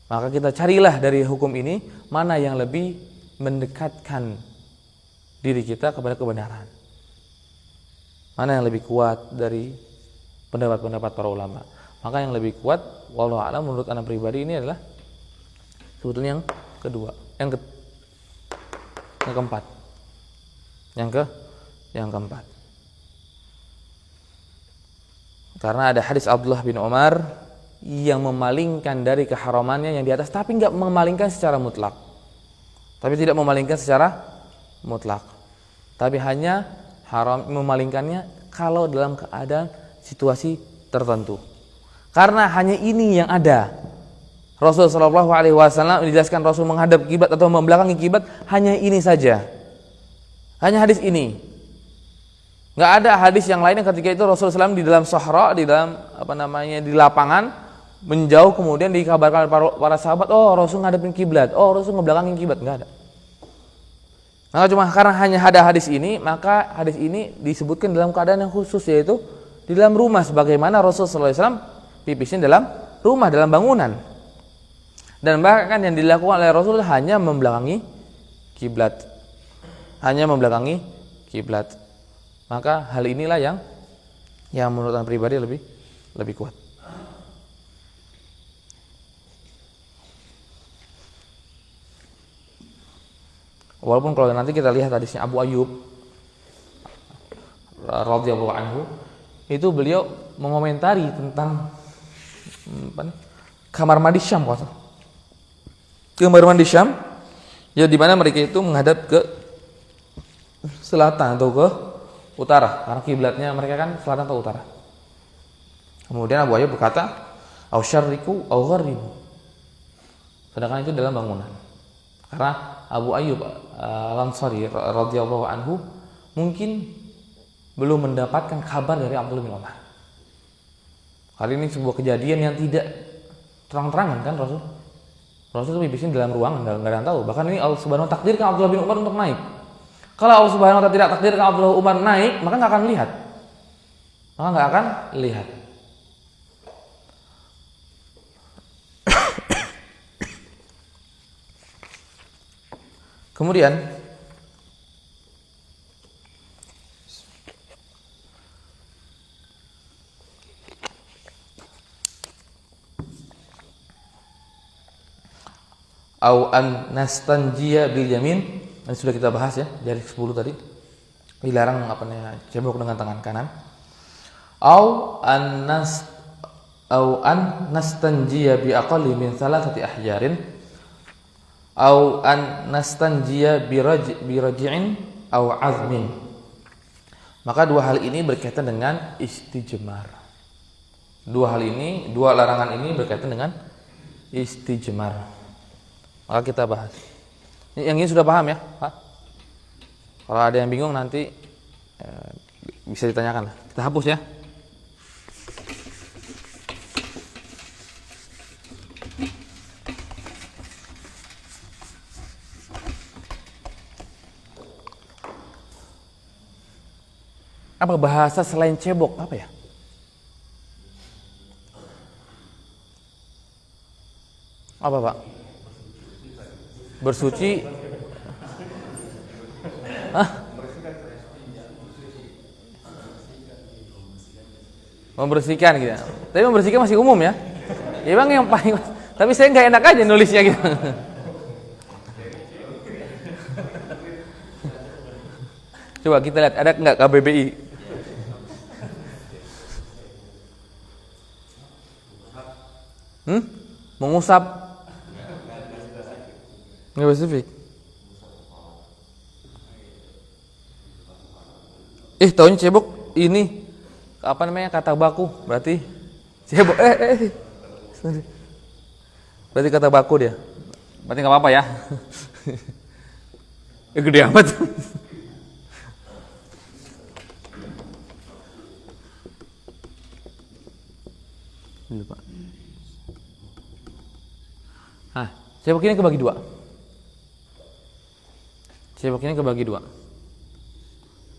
Maka kita carilah dari hukum ini mana yang lebih mendekatkan diri kita kepada kebenaran. Mana yang lebih kuat dari pendapat-pendapat para ulama. Maka yang lebih kuat, wallahu a'lam, menurut anak pribadi ini adalah sebetulnya yang kedua, yang keempat. Yang keempat. Karena ada hadis Abdullah bin Umar yang memalingkan dari keharamannya yang di atas, tapi nggak memalingkan secara mutlak. Tapi tidak memalingkan secara mutlak. Tapi hanya haram memalingkannya kalau dalam keadaan situasi tertentu. Karena hanya ini yang ada. Rasul sallallahu alaihi wasallam menjelaskan Rasul menghadap kiblat atau membelakangi kiblat hanya ini saja. Hanya hadis ini. Nggak ada hadis yang lainnya ketika itu Rasulullah SAW di dalam sahra, di dalam di lapangan menjauh, kemudian dikabarkan para sahabat, oh Rasul ngadepin kiblat, oh Rasul ngebelakangin kiblat, nggak ada. Maka cuma karena hanya ada hadis ini, maka hadis ini disebutkan dalam keadaan yang khusus, yaitu di dalam rumah, sebagaimana Rasulullah SAW pipisnya dalam rumah, dalam bangunan. Dan bahkan yang dilakukan oleh Rasul hanya membelakangi kiblat, Maka hal inilah yang menurut saya pribadi lebih kuat. Walaupun kalau nanti kita lihat hadisnya Abu Ayyub radhiyallahu anhu, itu beliau mengomentari tentang kamar mandi Syam, kamar mandi Syam, ya di mana mereka itu menghadap ke selatan atau ke utara, karena kiblatnya mereka kan selatan atau utara. Kemudian Abu Ayyub berkata, "Au syarriku au gharribu." Sedangkan itu dalam bangunan. Karena Abu Ayyub Al-Ansari radhiyallahu anhu mungkin belum mendapatkan kabar dari Abdullah bin Umar. Kali ini sebuah kejadian yang tidak terang-terangan kan Rasul itu pipisnya dalam ruangan, nggak ada yang tahu. Bahkan ini Allah Subhanahu wa ta'ala takdirkan Abdullah bin Umar untuk naik. Kalau Allah Subhanahu wa ta'ala tidak takdirkan Abdullah bin Umar naik, maka nggak akan lihat. Kemudian au an nastanjiya bil yamin, ini sudah kita bahas ya dari 10 tadi. Dilarang cebok dengan tangan kanan. Au an nastanjiya bi aqalli min thalathati ahjarin, au an nastanjiya bi raj'in au azmin. Maka dua hal ini berkaitan dengan istijmar. Dua larangan ini berkaitan dengan istijmar. Maka kita bahas. Yang ini sudah paham ya, Pak? Kalau ada yang bingung nanti bisa ditanyakan. Kita hapus ya. Apa bahasa selain cebok? Apa ya? Apa Pak? Bersuci? Hah? Membersihkan gitu. Tapi membersihkan masih umum ya. Ya bang yang paling. Tapi saya nggak enak aja nulisnya gitu. Coba kita lihat ada nggak KBBI? Mengusap? Nggak spesifik. Taunya cebok ini apa namanya kata baku berarti cebok berarti kata baku dia. Berarti nggak apa-apa ya. Gede amat. Ini Pak. Cebok ini kebagi dua. Cebok ini kebagi dua.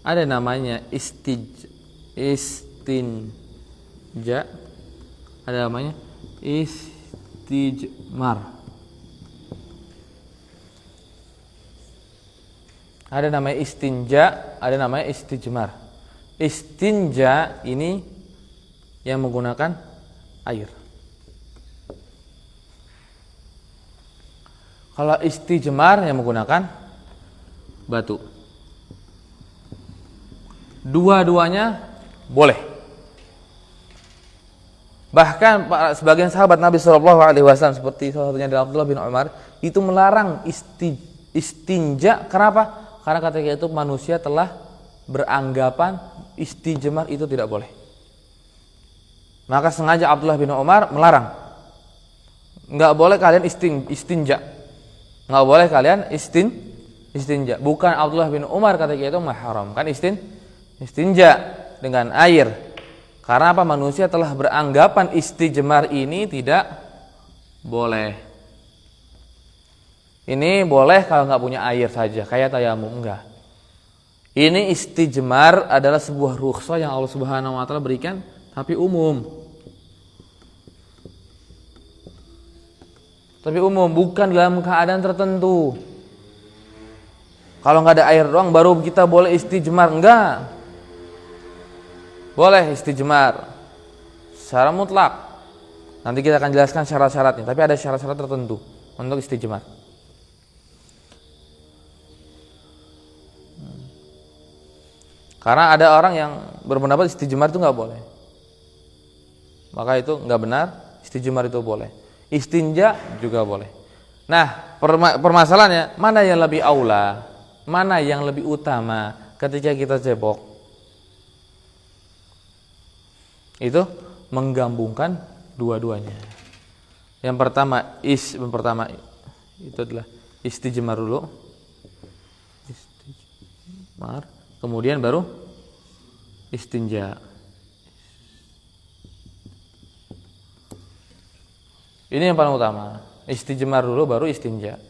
Ada namanya istinja, ada namanya istijmar. Ada namanya istinja, ada namanya istijmar. Istinja ini yang menggunakan air. Kalau istijmar yang menggunakan batu. Dua-duanya boleh. Bahkan sebagian sahabat Nabi SAW seperti salah satunya adalah Abdullah bin Umar itu melarang istinja. Kenapa? Karena ketika itu manusia telah beranggapan istijmar itu tidak boleh. Maka sengaja Abdullah bin Umar melarang. Enggak boleh kalian istinja. Enggak boleh kalian istinja. Bukan Abdullah bin Umar ketika itu mengharamkan istinja dengan air. Karena apa? Manusia telah beranggapan istijmar ini tidak boleh. Ini boleh kalau nggak punya air saja, kayak tayamum, enggak. Ini istijmar adalah sebuah rukhsah yang Allah Subhanahu wa taala berikan tapi umum. Tapi umum, bukan dalam keadaan tertentu. Kalau nggak ada air doang baru kita boleh istijmar, enggak. Boleh istijmar secara mutlak. Nanti kita akan jelaskan syarat-syaratnya, tapi ada syarat-syarat tertentu untuk istijmar. Karena ada orang yang berpendapat istijmar itu nggak boleh. Maka itu nggak benar, istijmar itu boleh. Istinja juga boleh. Nah, permasalahannya mana yang lebih aula? Mana yang lebih utama ketika kita cebok? Itu menggabungkan dua-duanya. Yang pertama itu adalah istijmar dulu. Istijmar, kemudian baru istinja. Ini yang paling utama. Istijmar dulu baru istinja.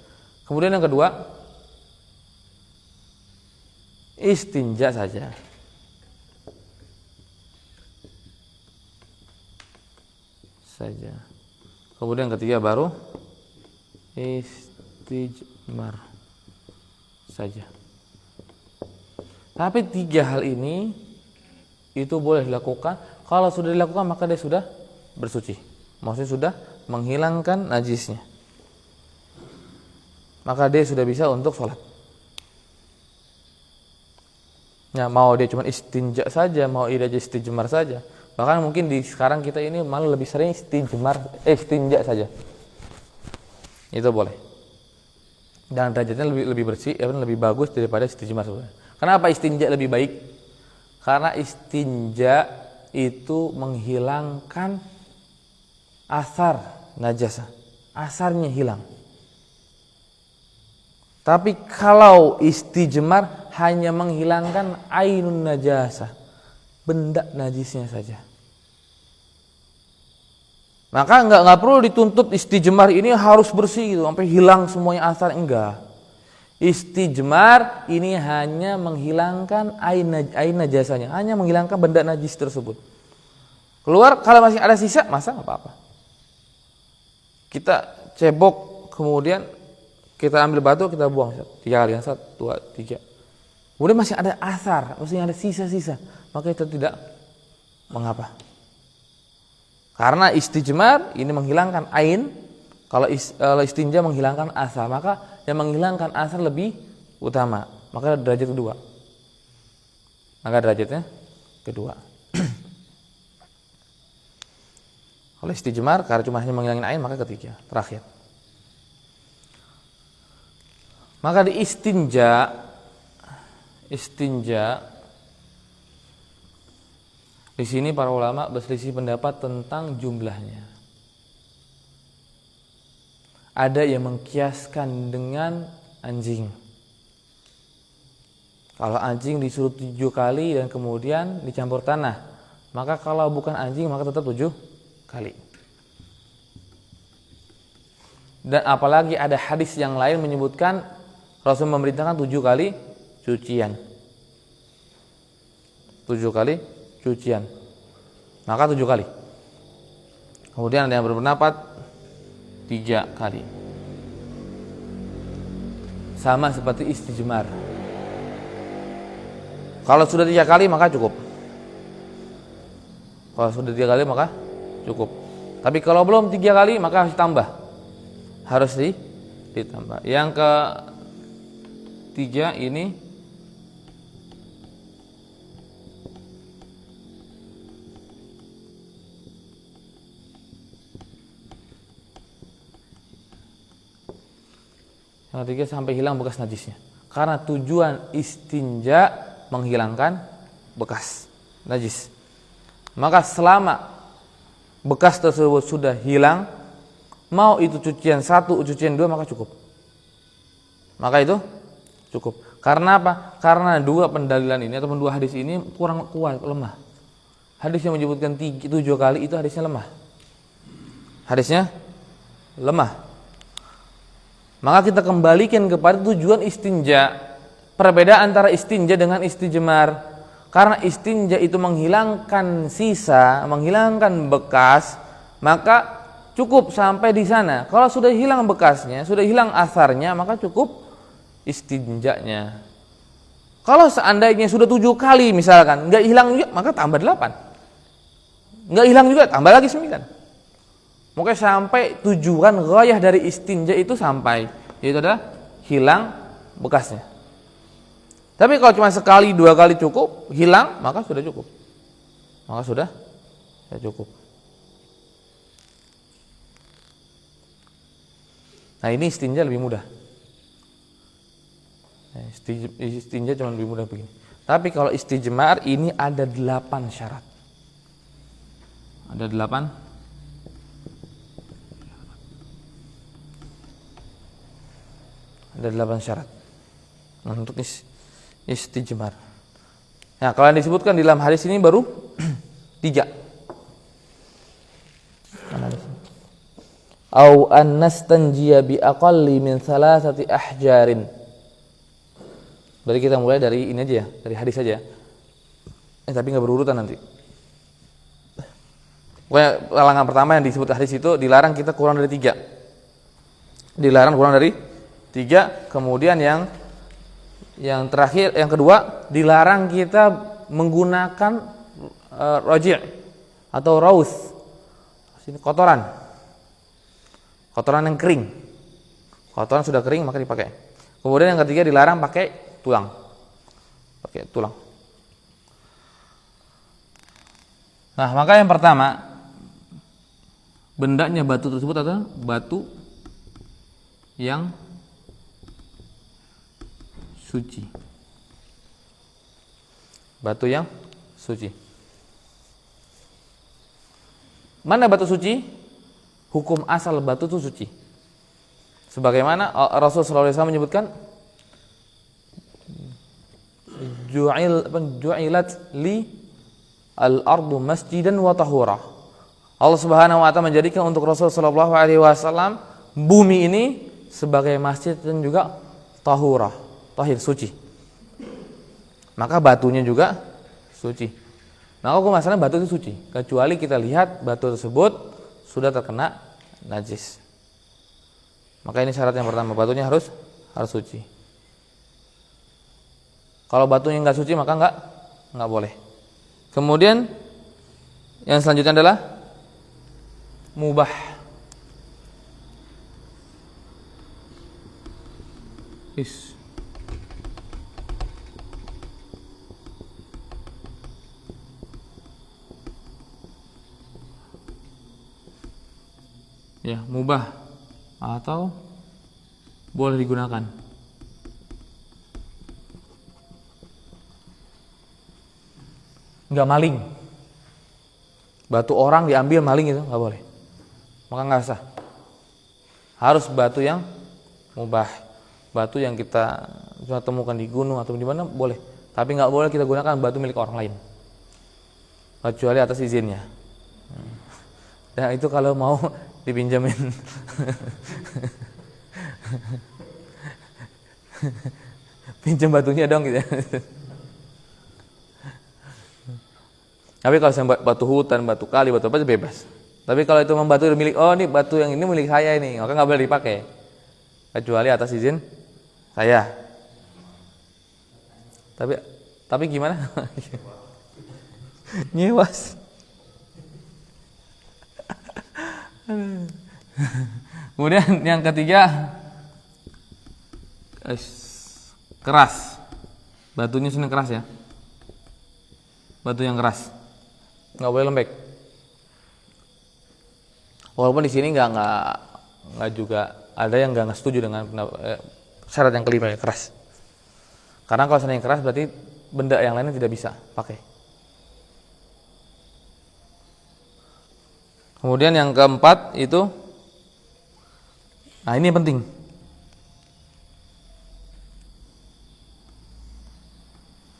Kemudian yang kedua istinja saja. Kemudian yang ketiga baru istijmar saja. Tapi tiga hal ini itu boleh dilakukan. Kalau sudah dilakukan maka dia sudah bersuci. Maksudnya sudah menghilangkan najisnya. Maka dia sudah bisa untuk sholat. Ya, mau dia cuma istinja saja, mau dia istijmar saja. Bahkan mungkin di sekarang kita ini malah lebih sering istinja saja. Itu boleh. Dan derajatnya lebih bersih, lebih bagus daripada istijmar sebenarnya. Kenapa istinja lebih baik? Karena istinja itu menghilangkan asar najasa, asarnya hilang. Tapi kalau istijmar hanya menghilangkan ainun najasa, benda najisnya saja. Maka nggak perlu dituntut istijmar ini harus bersih gitu, sampai hilang semuanya asar, enggak. Istijmar ini hanya menghilangkan ain najasanya, hanya menghilangkan benda najis tersebut. Keluar, kalau masih ada sisa, masa nggak apa-apa. Kita cebok, kemudian kita ambil batu, kita buang 3 kali, 1, 2, 3. Kemudian masih ada asar, masih ada sisa-sisa, maka itu tidak mengapa. Karena istijmar ini menghilangkan ain, kalau istinja menghilangkan asar, maka yang menghilangkan asar lebih utama, maka derajat kedua. Maka derajatnya kedua. Kalau istijmar karena cuma hanya menghilangkan ain, maka ketiga, terakhir. Maka di istinja di sini para ulama berselisih pendapat tentang jumlahnya. Ada yang mengkiaskan dengan anjing. Kalau anjing disuruh 7 kali dan kemudian dicampur tanah, maka kalau bukan anjing maka tetap 7 kali. Dan apalagi ada hadis yang lain menyebutkan Rasul memerintahkan 7 kali cucian. 7 kali cucian. Maka 7 kali. Kemudian ada yang berpendapat 3 kali. Sama seperti istijmar. Kalau sudah 3 kali maka cukup. Kalau sudah 3 kali maka cukup. Tapi kalau belum 3 kali maka harus ditambah. Harus ditambah. Yang ke-3 ini yang ketiga sampai hilang bekas najisnya. Karena tujuan istinja menghilangkan bekas najis. Maka selama bekas tersebut sudah hilang, mau itu cucian 1, cucian 2 maka cukup. Maka itu cukup. Karena apa? Karena 2 pendalilan ini ataupun 2 hadis ini kurang kuat, lemah. Hadis yang menyebutkan 7 kali itu hadisnya lemah. Hadisnya lemah. Maka kita kembalikan kepada tujuan istinja. Perbedaan antara istinja dengan istijmar. Karena istinja itu menghilangkan sisa, menghilangkan bekas, maka cukup sampai di sana. Kalau sudah hilang bekasnya, sudah hilang asarnya, maka cukup istinjanya. Kalau seandainya sudah 7 kali misalkan, nggak hilang juga, maka tambah 8. Nggak hilang juga, tambah lagi 9. Maka sampai tujuan ghayah dari istinja itu sampai, yaitu adalah hilang bekasnya. Tapi kalau cuma sekali 2 kali cukup, hilang, maka sudah cukup. Maka sudah cukup. Nah ini istinja lebih mudah. Istinja cuma lebih mudah begini. Tapi kalau istijmar ini ada 8 syarat. Ada 8. Ada 8 syarat untuk istijmar. Nah, kalau yang disebutkan di dalam hadis ini baru 3. Au an nastanjiya bi aqalli min 3 ahjarin. Berarti kita mulai dari ini aja ya, dari hadis saja. Tapi enggak berurutan nanti. Pokoknya larangan pertama yang disebut hadis itu dilarang kita kurang dari 3. Dilarang kurang dari 3. Kemudian yang terakhir, yang kedua, dilarang kita menggunakan raji' atau raus. Ini kotoran yang kering. Kotoran sudah kering maka dipakai. Kemudian yang ketiga dilarang pakai tulang. Nah, maka yang pertama, bendanya batu tersebut adalah batu yang suci. Batu yang suci. Mana batu suci? Hukum asal batu itu suci. Sebagaimana Rasulullah SAW menyebutkan, ju'ilat li al-ardu masjidan wa tahura. Allah Subhanahu wa taala menjadikan untuk Rasulullah SAW bumi ini sebagai masjid dan juga tahurah, tahir, suci. Maka batunya juga suci. Maka hukum asalnya batu itu suci, kecuali kita lihat batu tersebut sudah terkena najis. Maka ini syarat yang pertama, batunya harus suci. Kalau batunya nggak suci maka nggak boleh. Kemudian yang selanjutnya adalah mubah. Ya, mubah atau boleh digunakan. Enggak maling. Batu orang diambil maling itu enggak boleh. Maka enggak sah. Harus batu yang mubah. Batu yang kita temukan di gunung atau di mana boleh. Tapi enggak boleh kita gunakan batu milik orang lain. Kecuali atas izinnya. Dan itu kalau mau dipinjamin. Pinjam batunya dong gitu. Tapi kalau saya batu hutan, batu kali, batu apa bebas. Tapi kalau itu membatu milik, oh ini batu yang ini milik saya ini, maka nggak boleh dipakai. Kecuali atas izin saya. Tapi gimana? Nyewas. Kemudian yang ketiga, keras. Batunya sini keras ya. Batu yang keras. Nggak boleh lembek. Walaupun di sini nggak juga ada yang nggak setuju dengan syarat yang kelima ya, keras. Karena kalau seandainya keras berarti benda yang lainnya tidak bisa pakai. Kemudian yang keempat itu, nah ini yang penting.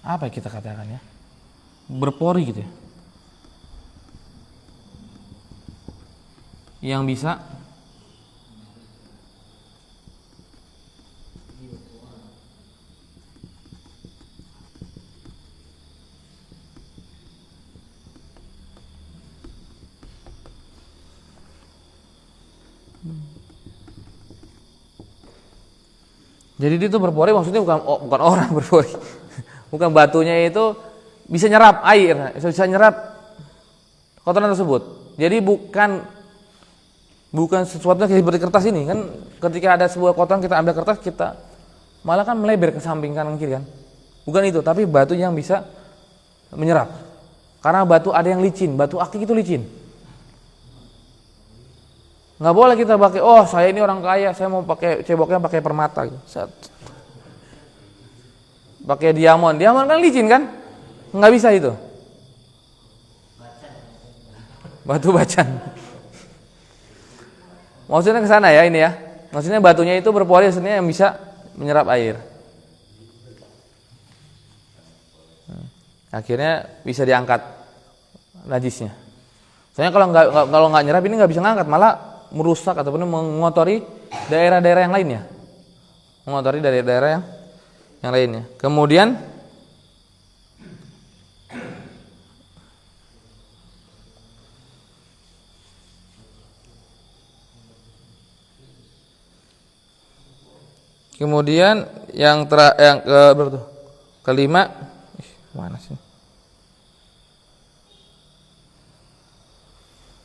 Apa yang kita katakan ya? Berpori gitu ya. Yang bisa jadi itu berpori maksudnya bukan orang berpori. Bukan batunya itu bisa nyerap air, bisa nyerap kotoran tersebut. Jadi bukan sesuatu yang seperti kertas ini kan, ketika ada sebuah kotoran kita ambil kertas, kita malah kan melebar ke samping kanan kiri kan. Bukan itu, tapi batu yang bisa menyerap. Karena batu ada yang licin, batu akik itu licin. Nggak boleh kita pakai, oh saya ini orang kaya, saya mau pakai ceboknya pakai permata gitu. Pakai diamond kan licin kan? Nggak bisa itu. Batu bacan. Maksudnya ke sana ya ini ya. Maksudnya batunya itu berpori maksudnya yang bisa menyerap air. Akhirnya bisa diangkat najisnya. Soalnya kalau nggak nyerap ini nggak bisa ngangkat, malah merusak ataupun mengotori daerah-daerah yang lainnya. Mengotori daerah-daerah yang lainnya. Kemudian yang berapa tuh? Kelima, mana sih?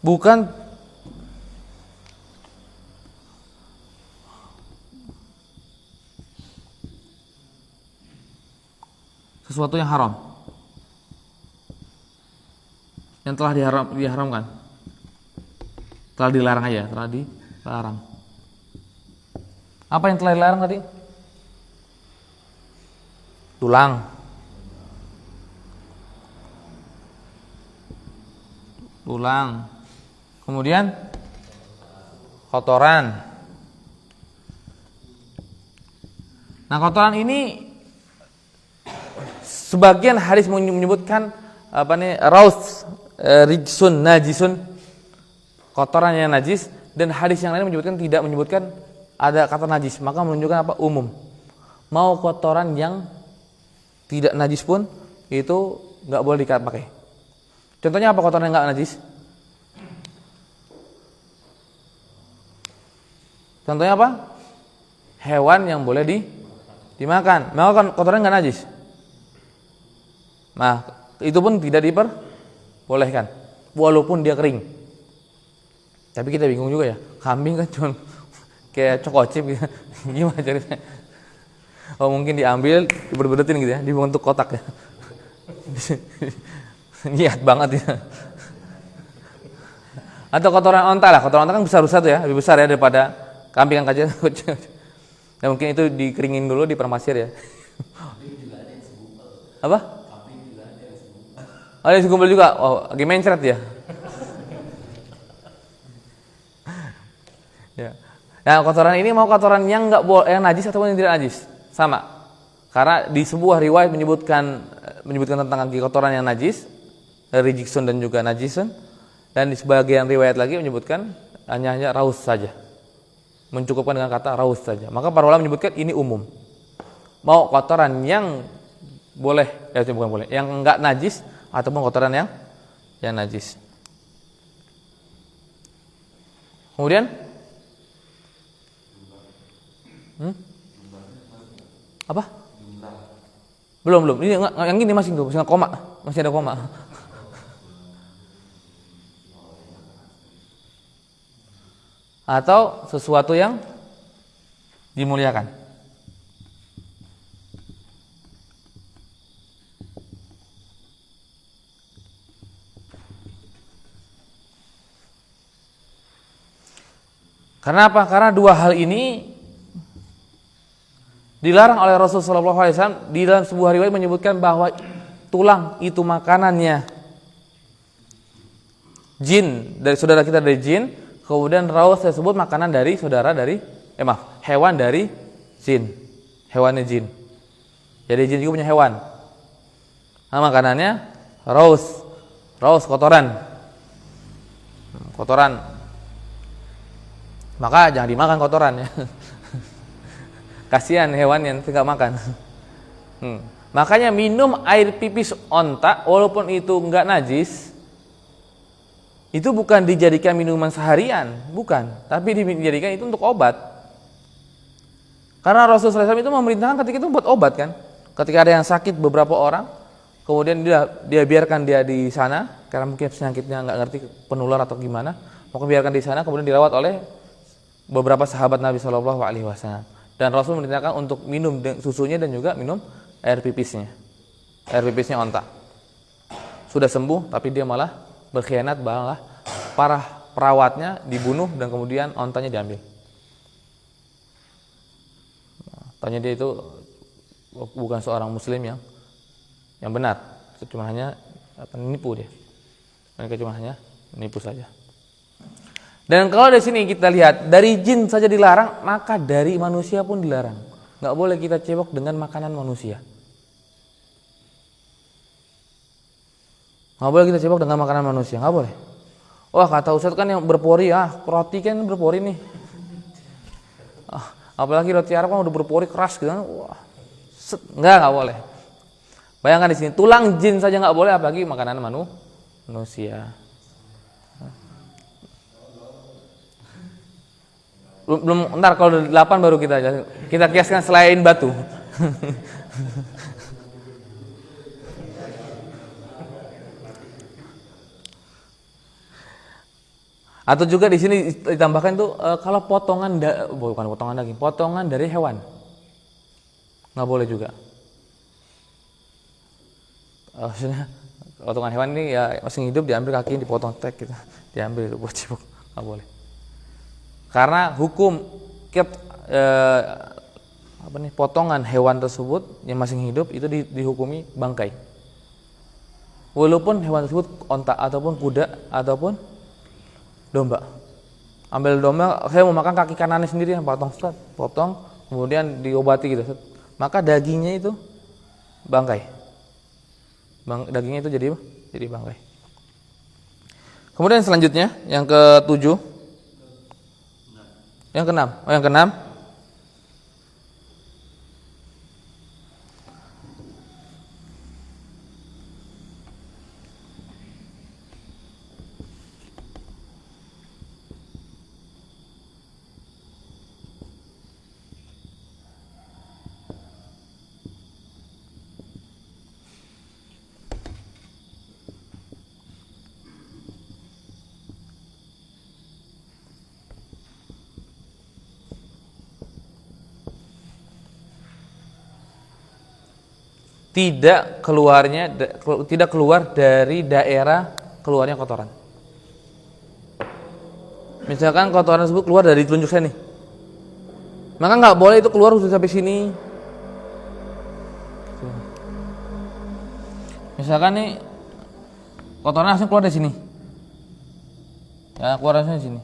Bukan sesuatu yang haram, yang telah diharamkan, telah dilarang aja, telah dilarang. Apa yang telah dilarang tadi? Tulang. Kemudian kotoran. Nah, kotoran ini sebagian hadis menyebutkan raus, rijsun, najisun, kotoran yang najis, dan hadis yang lain tidak menyebutkan ada kata najis, maka menunjukkan umum. mau kotoran yang tidak najis pun itu nggak boleh dipakai. Contohnya apa kotoran yang nggak najis? Contohnya apa? Hewan yang boleh dimakan. Mau kan kotoran nggak najis. Nah, itu pun tidak diperbolehkan, walaupun dia kering. Tapi kita bingung juga ya, kambing kan cuma kayak cokocip gitu. Gimana ceritanya? Oh mungkin diambil, diberetin gitu ya, dibentuk kotak ya. Niat banget ya. Atau kotoran onta lah, kotoran onta kan besar-besar tuh ya, lebih besar ya daripada kambing yang kecil. Ya mungkin itu dikeringin dulu, dipermasir ya. Apa? Oh, ada segumpal juga. Oh, lagi mencret ya. Ya. Nah, kotoran ini mau kotoran yang enggak boleh, yang najis ataupun yang tidak najis, sama. Karena di sebuah riwayat menyebutkan tentang kotoran yang najis, rijiksun dan juga najisun, dan di sebagian riwayat lagi menyebutkan hanya raus saja. Mencukupkan dengan kata raus saja. Maka para ulama menyebutkan ini umum. Mau kotoran yang boleh, bukan boleh, yang enggak najis ataupun kotoran yang najis. Kemudian apa? Belum. Ini yang ini masih koma, masih ada koma. Atau sesuatu yang dimuliakan. Karena apa? Karena dua hal ini dilarang oleh Rasulullah SAW. Di dalam sebuah riwayat menyebutkan bahwa tulang itu makanannya jin, dari saudara kita dari jin. Kemudian raus tersebut makanan dari hewan dari jin, hewannya jin. Jadi jin juga punya hewan. Nah, makanannya raus kotoran. Maka jangan dimakan kotoran ya. Kasihan hewan yang tidak makan. Makanya minum air pipis onta walaupun itu enggak najis, itu bukan dijadikan minuman seharian, bukan, tapi dijadikan itu untuk obat. Karena Rasulullah SAW itu memerintahkan ketika itu buat obat kan. Ketika ada yang sakit beberapa orang, kemudian dia biarkan dia di sana karena mungkin penyakitnya nggak ngerti penular atau gimana, maka biarkan di sana kemudian dirawat oleh beberapa sahabat Nabi Shallallahu Alaihi Wasallam. Dan Rasul memerintahkan untuk minum susunya dan juga minum air pipisnya onta. Sudah sembuh, tapi dia malah berkhianat, malah para perawatnya dibunuh dan kemudian ontanya diambil. Tanya dia itu bukan seorang muslim yang benar, cuma hanya menipu dia. Mereka cuma hanya menipu saja. Dan kalau di sini kita lihat dari jin saja dilarang, maka dari manusia pun dilarang. Nggak boleh kita cebok dengan makanan manusia. Nggak boleh kita cebok dengan makanan manusia, nggak boleh. Wah kata Ustadz kan yang berpori, roti kan berpori nih. Apalagi roti Arab kan udah berpori keras gitu kan. Wah, nggak boleh. Bayangkan di sini tulang jin saja nggak boleh, apalagi makanan manusia. Belum, ntar kalau 8 baru kita kiaskan selain batu. Atau juga di sini ditambahkan tuh kalau bukan potongan daging, potongan dari hewan nggak boleh juga. Maksudnya potongan hewan ini ya masih hidup diambil kaki dipotong gitu, diambil itu buat cibuk, nggak boleh. Karena hukum potongan hewan tersebut yang masih hidup itu dihukumi bangkai. Walaupun hewan tersebut onta ataupun kuda ataupun domba. Ambil domba, saya mau makan kaki kanannya sendiri, potong, kemudian diobati gitu. Maka dagingnya itu bangkai. Dagingnya itu jadi bangkai. Kemudian selanjutnya yang ke-7. Yang ke-6. Yang ke-6. tidak keluar dari daerah keluarnya kotoran. Misalkan kotoran tersebut keluar dari telunjuk saya nih, maka nggak boleh itu keluar sudah sampai sini. Misalkan nih kotoran langsung keluar dari sini, ya keluar dari sini.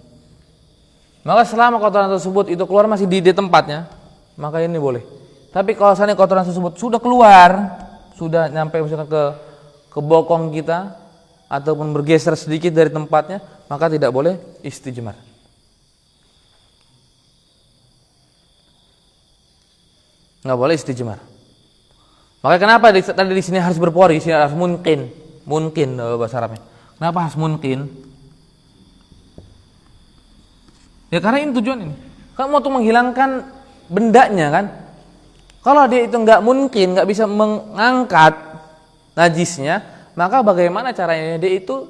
Maka selama kotoran tersebut itu keluar masih di tempatnya, maka ini boleh. Tapi kalau misalnya kotoran tersebut sudah keluar, sudah nyampe misalkan ke bokong kita ataupun bergeser sedikit dari tempatnya, maka tidak boleh istijmar. Nggak boleh istijmar. Makanya kenapa tadi di sini harus berpori, di sini harus mungkin bahasa Arabnya. Kenapa harus mungkin? Ya karena ini tujuan ini. Kan mau tuh menghilangkan bendanya kan. Kalau dia itu nggak mungkin, nggak bisa mengangkat najisnya, maka bagaimana caranya dia itu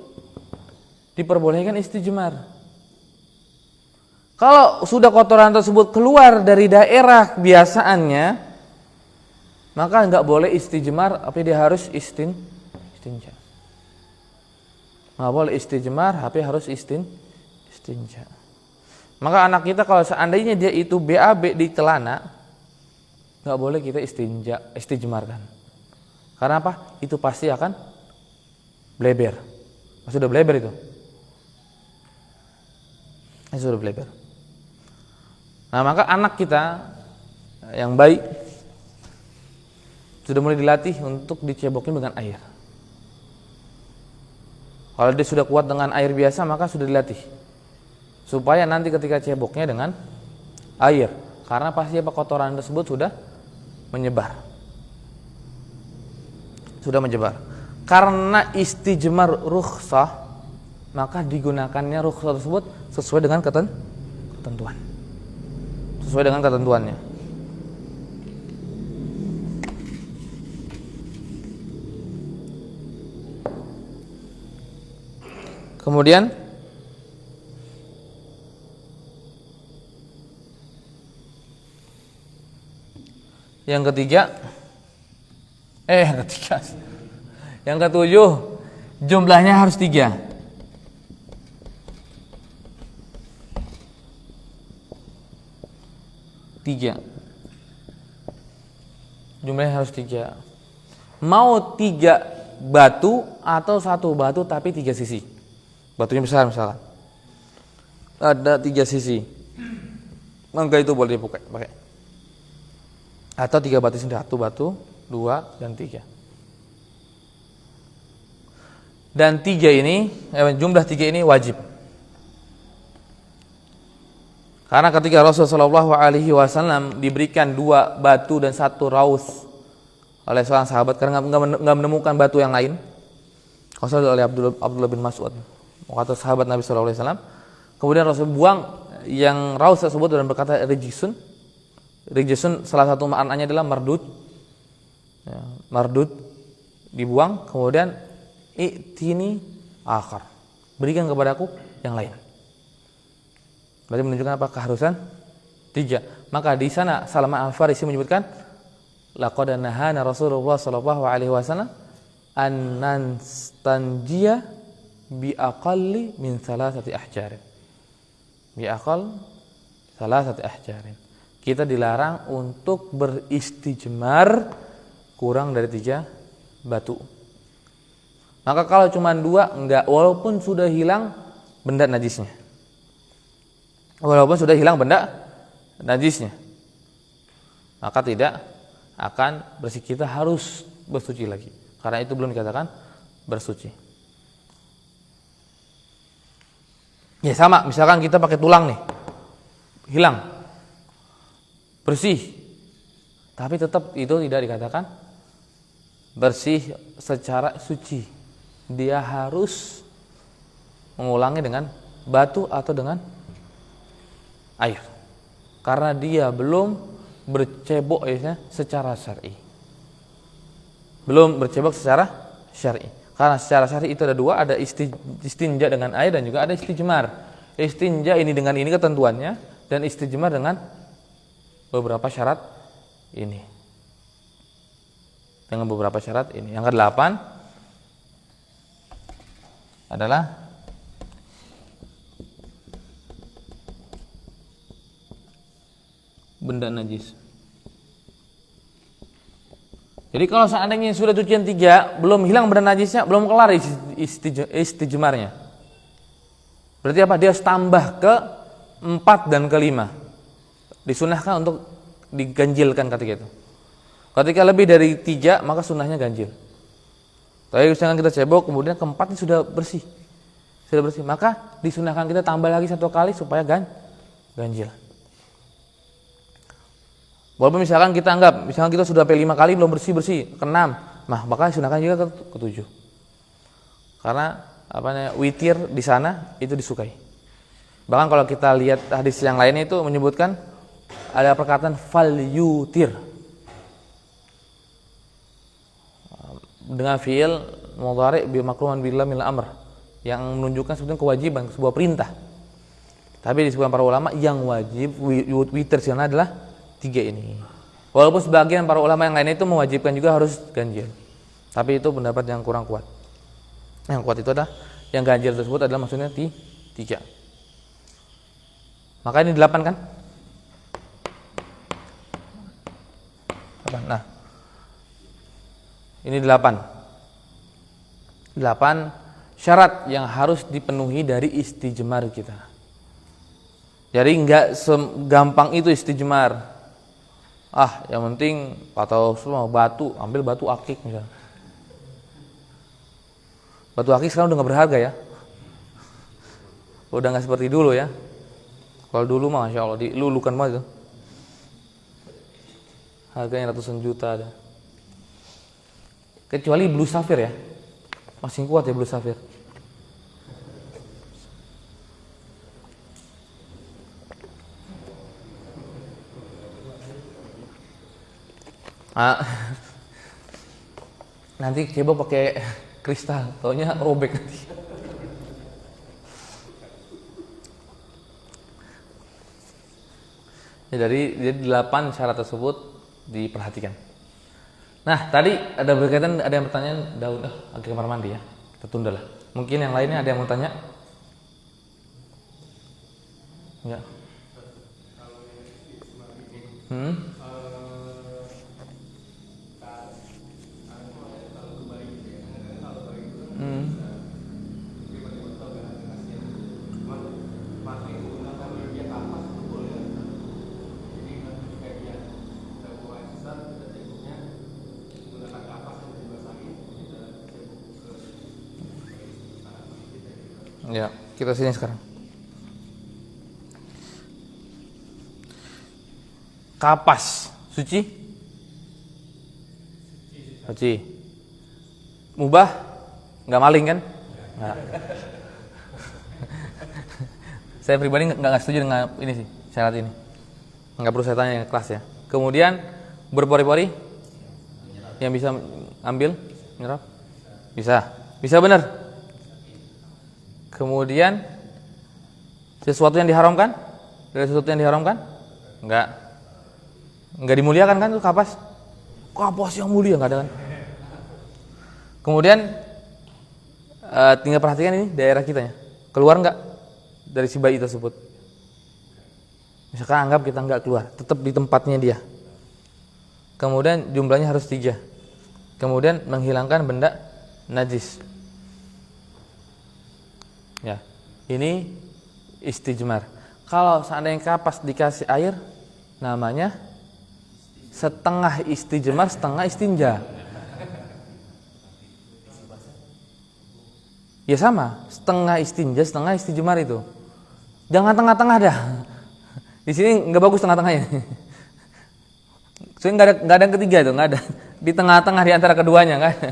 diperbolehkan istijmar? Kalau sudah kotoran tersebut keluar dari daerah kebiasaannya, maka nggak boleh istijmar, tapi dia harus istinja. Nggak boleh istijmar, tapi harus istinja. Maka anak kita kalau seandainya dia itu BAB di celana, nggak boleh kita istijmarkan. Karena apa? Itu pasti akan bleber. Sudah bleber itu. Sudah bleber. Nah, maka anak kita yang baik sudah mulai dilatih untuk dicebokin dengan air. Kalau dia sudah kuat dengan air biasa, maka sudah dilatih supaya nanti ketika ceboknya dengan air, karena pasti kotoran tersebut sudah menyebar. Sudah menyebar. Karena istijmar rukhsah, maka digunakannya rukhsah tersebut sesuai dengan ketentuan. Sesuai dengan ketentuannya. Kemudian yang ketiga, yang ketujuh, jumlahnya harus 3. Jumlahnya harus 3. Mau 3 batu atau 1 batu tapi 3 sisi. Batunya besar misalkan. Ada 3 sisi. Maka itu boleh dipakai. Atau 3 batu sendiri, 1 batu, 2 dan 3. Dan 3 ini, jumlah 3 ini wajib. Karena ketika Rasulullah SAW diberikan 2 batu dan 1 raus oleh seorang sahabat karena nggak menemukan batu yang lain, Rasul oleh Abdullah bin Mas'ud, kata sahabat Nabi SAW. Kemudian Rasul buang yang raus tersebut dan berkata rijisun. Rijisun salah satu maknanya adalah mardud. Ya, mardud dibuang, kemudian i'tini akhar. Berikan kepadaku yang lain. Berarti menunjukkan apa? Keharusan 3. Maka di sana Salman Al-Farisi menyebutkan laqad nahana Rasulullah sallallahu alaihi wasallam an nastanjiya bi aqalli min 3 ahjarin. Bi aqall 3 ahjarin. Kita dilarang untuk beristijmar kurang dari 3 batu. Maka kalau cuma 2 enggak, walaupun sudah hilang benda najisnya. Walaupun sudah hilang benda najisnya, maka tidak akan bersih. Kita harus bersuci lagi, karena itu belum dikatakan bersuci. Ya sama, misalkan kita pakai tulang nih, hilang, bersih, tapi tetap itu tidak dikatakan bersih secara suci. Dia harus mengulangi dengan batu atau dengan air, karena dia belum bercebok secara syar'i. Belum bercebok secara syar'i. Karena secara syar'i itu ada 2, ada istinja dengan air dan juga ada istijmar. Istinja ini dengan ini ketentuannya, dan istijmar dengan beberapa syarat ini. dengan beberapa syarat ini. Yang ke-8 adalah benda najis. Jadi kalau seandainya sudah cucian 3 belum hilang benda najisnya, belum kelar istijmarnya. Berarti apa? Dia harus tambah ke 4 dan ke-5. Disunahkan untuk diganjilkan ketika itu. Ketika lebih dari 3 maka sunnahnya ganjil. Tapi misalkan kita cebok kemudian ke-4 ini sudah bersih. Maka disunahkan kita tambah lagi 1 kali supaya ganjil. Walaupun misalkan kita anggap kita sudah sampai 5 kali belum bersih, ke-6, maka disunahkan juga ke-7. Karena witir di sana itu disukai. Bahkan kalau kita lihat hadis yang lainnya itu menyebutkan ada perkataan fal yutir dengan fiil mudhari bi makruhan billah mil amr yang menunjukkan sebetulnya kewajiban, sebuah perintah. Tapi disebutkan para ulama yang wajib witir sana adalah 3 ini. Walaupun sebagian para ulama yang lain itu mewajibkan juga harus ganjil. Tapi itu pendapat yang kurang kuat. Yang kuat itu adalah yang ganjil tersebut adalah maksudnya 3. Maka ini 8 kan? Nah, ini 8 syarat yang harus dipenuhi dari istijmar kita. Jadi enggak segampang itu istijmar. Yang penting atau semua batu, ambil batu akik misalnya. Batu akik sekarang udah enggak berharga ya. Udah enggak seperti dulu ya. Kalau dulu mah Masya Allah dilulukan banget itu. Harganya ratusan juta ada. Kecuali blue sapphire ya. Masih kuat ya blue sapphire. Nanti coba pakai kristal, taunya robek nanti. Ya, jadi 8 syarat tersebut diperhatikan. Nah, tadi ada berkaitan, ada yang bertanya daun agak kamar mandi ya. Kita tunda lah. Mungkin yang lainnya ada yang mau tanya? Ya. Ya, kita sini sekarang. Kapas suci? Suci. Mubah? Nggak maling kan? Nggak. Saya pribadi nggak setuju dengan ini sih, syarat ini. Nggak perlu saya tanya yang kelas ya. Kemudian berpori-pori? Yang bisa ambil, menyerap? Bisa benar. Kemudian sesuatu yang diharamkan? Dari sesuatu yang diharamkan? Enggak dimuliakan kan itu kapas? Kapas yang mulia enggak ada kan? Kemudian tinggal perhatikan ini daerah kita ya. Keluar enggak dari si bayi tersebut? Misalkan anggap kita enggak keluar, tetap di tempatnya dia. Kemudian jumlahnya harus 3. Kemudian menghilangkan benda najis. Ya, ini istijmar. Kalau seandainya kapas dikasih air, namanya setengah istijmar, setengah istinja. Ya sama, setengah istinja, setengah istijmar itu. Jangan tengah-tengah dah. Di sini nggak bagus tengah-tengahnya. Soalnya nggak ada yang ketiga itu, nggak ada. Di tengah-tengah di antara keduanya nggak ada.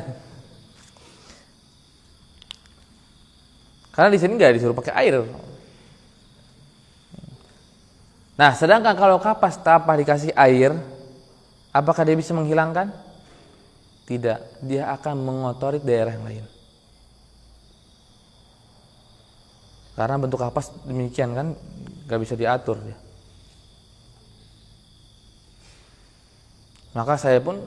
Karena di sini nggak disuruh pakai air. Nah, sedangkan kalau kapas tapah dikasih air, apakah dia bisa menghilangkan? Tidak, dia akan mengotori daerah yang lain. Karena bentuk kapas demikian kan, nggak bisa diatur dia. Maka saya pun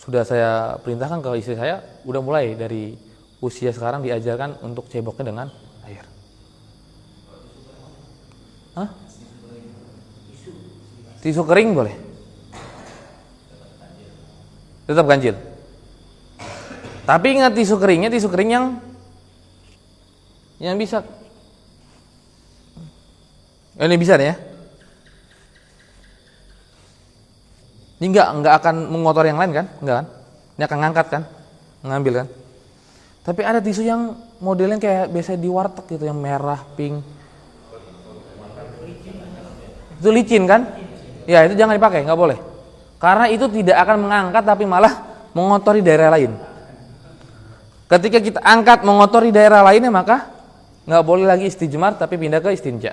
sudah saya perintahkan ke istri saya, udah mulai dari usia sekarang diajarkan untuk ceboknya dengan air. Hah? Tisu kering boleh? Tetap ganjil. Tapi ingat tisu keringnya tisu kering yang bisa. Ini bisa nih ya. Ini enggak akan mengotori yang lain kan? Enggak kan? Ini akan ngangkat kan? Ngambil kan? Tapi ada tisu yang modelnya kayak biasa di warteg gitu, yang merah, pink. Itu licin kan? Ya, itu jangan dipakai, enggak boleh. Karena itu tidak akan mengangkat tapi malah mengotori daerah lain. Ketika kita angkat mengotori daerah lainnya, maka enggak boleh lagi istijmar tapi pindah ke istinja.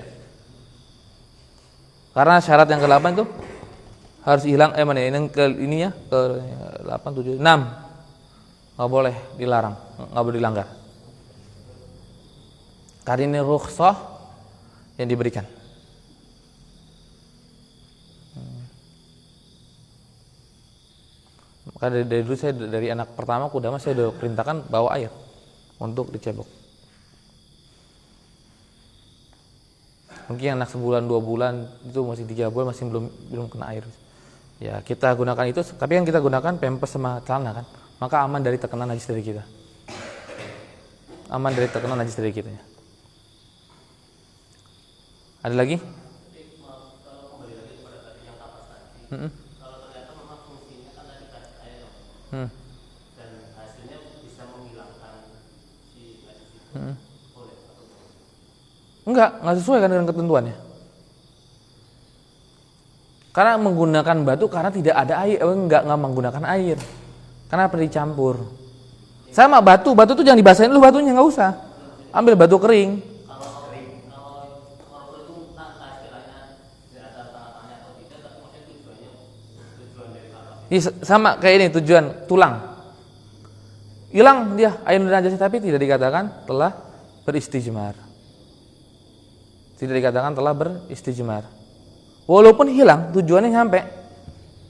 Karena syarat yang ke-8 itu harus hilang ke 8 7 6. Enggak boleh dilarang, enggak boleh dilanggar. Karena ini rukhsah yang diberikan. Maka dari dulu saya dari anak pertama Kudama saya udah perintahkan bawa air untuk dicebok. Mungkin anak sebulan 2 bulan itu masih 3 bulan masih belum kena air. Ya kita gunakan itu, tapi kan kita gunakan pampers sama celana kan, maka aman dari tekanan najis dari kita. Aman dari tekanan najis dari kita. Ada lagi? Kalau kembali lagi kepada tadi yang kapas tadi, kalau ternyata memang fungsinya kan tadi kasih air, dan hasilnya bisa menghilangkan si najis itu, boleh atau boleh? Enggak sesuai kan dengan ketentuannya. Karena menggunakan batu karena tidak ada air, enggak menggunakan air. Kenapa dicampur? Sama batu tuh jangan dibasahin dulu batunya, enggak usah. Ambil batu kering. Kalau itu entah istilahnya tidak ada tanda-tanya atau tidak, tapi maksudnya tujuan dari kapas. Ini sama kayak ini tujuan tulang. Hilang dia air najis tapi tidak dikatakan telah beristijmar. Tidak dikatakan telah beristijmar. Walaupun hilang tujuannya sampai,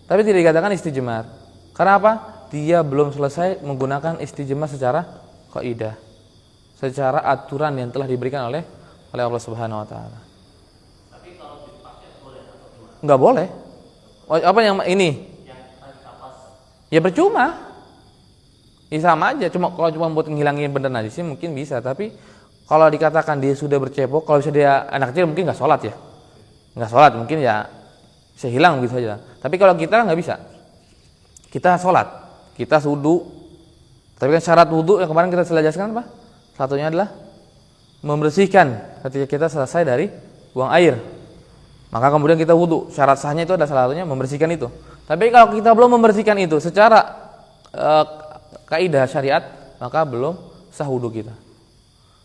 tapi tidak dikatakan istijmar. Karena apa? Dia belum selesai menggunakan istijmar secara kaidah, secara aturan yang telah diberikan oleh Allah Subhanahu wa taala. Tapi kalau dipakai boleh atau gimana? Enggak boleh. Apa yang ini? Yang kapas. Ya percuma. Ya sama aja, kalau cuma buat ngilangin benda najisnya mungkin bisa, tapi kalau dikatakan dia sudah bercebok, kalau bisa dia anak kecil mungkin nggak sholat ya, nggak sholat mungkin ya bisa hilang begitu saja. Tapi kalau kita nggak bisa, kita sholat, kita wudu. Tapi kan syarat wudu yang kemarin kita sudah jelaskan apa? Satunya adalah membersihkan ketika kita selesai dari buang air. Maka kemudian kita wudu. Syarat sahnya itu ada salah satunya membersihkan itu. Tapi kalau kita belum membersihkan itu secara kaidah syariat, maka belum sah wudu kita.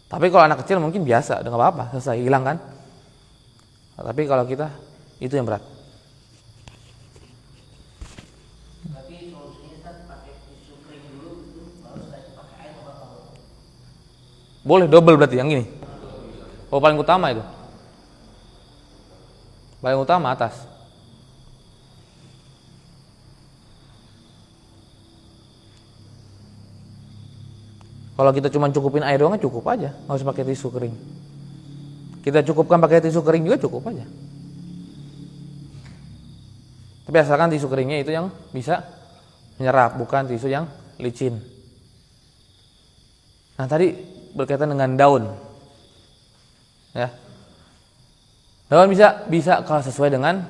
Tapi kalau anak kecil mungkin biasa, udah nggak apa-apa, selesai hilang kan. Tapi kalau kita itu yang berat. Tapi solusinya kan pakai tisu kering dulu, baru setelah itu pakai air apa kalau? Boleh double berarti yang ini. Oh paling utama itu. Paling utama atas. Kalau kita cuma cukupin air doang cukup aja, nggak usah pakai tisu kering. Kita cukupkan pakai tisu kering juga cukup aja. Tapi asalkan tisu keringnya itu yang bisa menyerap, bukan tisu yang licin. Nah tadi berkaitan dengan daun, ya. Daun bisa kalau sesuai dengan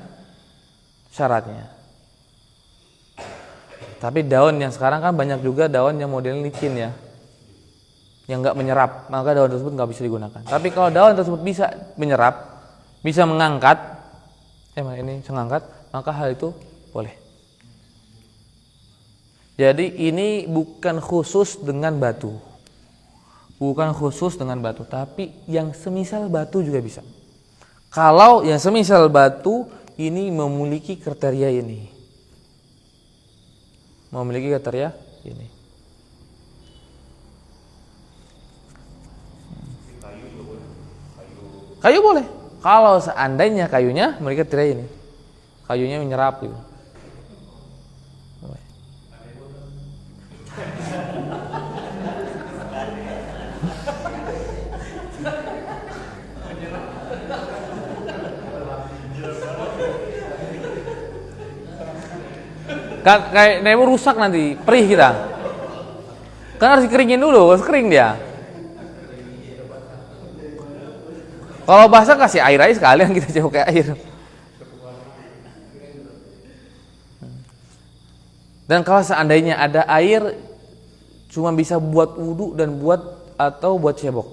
syaratnya. Tapi daun yang sekarang kan banyak juga daun yang modelnya licin ya, yang nggak menyerap, maka daun tersebut nggak bisa digunakan. Tapi kalau daun tersebut bisa menyerap, bisa mengangkat, maka hal itu boleh. Jadi ini bukan khusus dengan batu, tapi yang semisal batu juga bisa. Kalau yang semisal batu ini memiliki kriteria ini, Kayu boleh. Kalau seandainya kayunya mereka tidak ini, kayunya menyerap gitu. Kan kayak nemu rusak nanti, perih kita. Kan harus dikeringin dulu, harus kering dia. Kalau basah kasih air aja sekalian, kita jauh kayak air. Dan kalau seandainya ada air cuma bisa buat wudu dan buat cebok,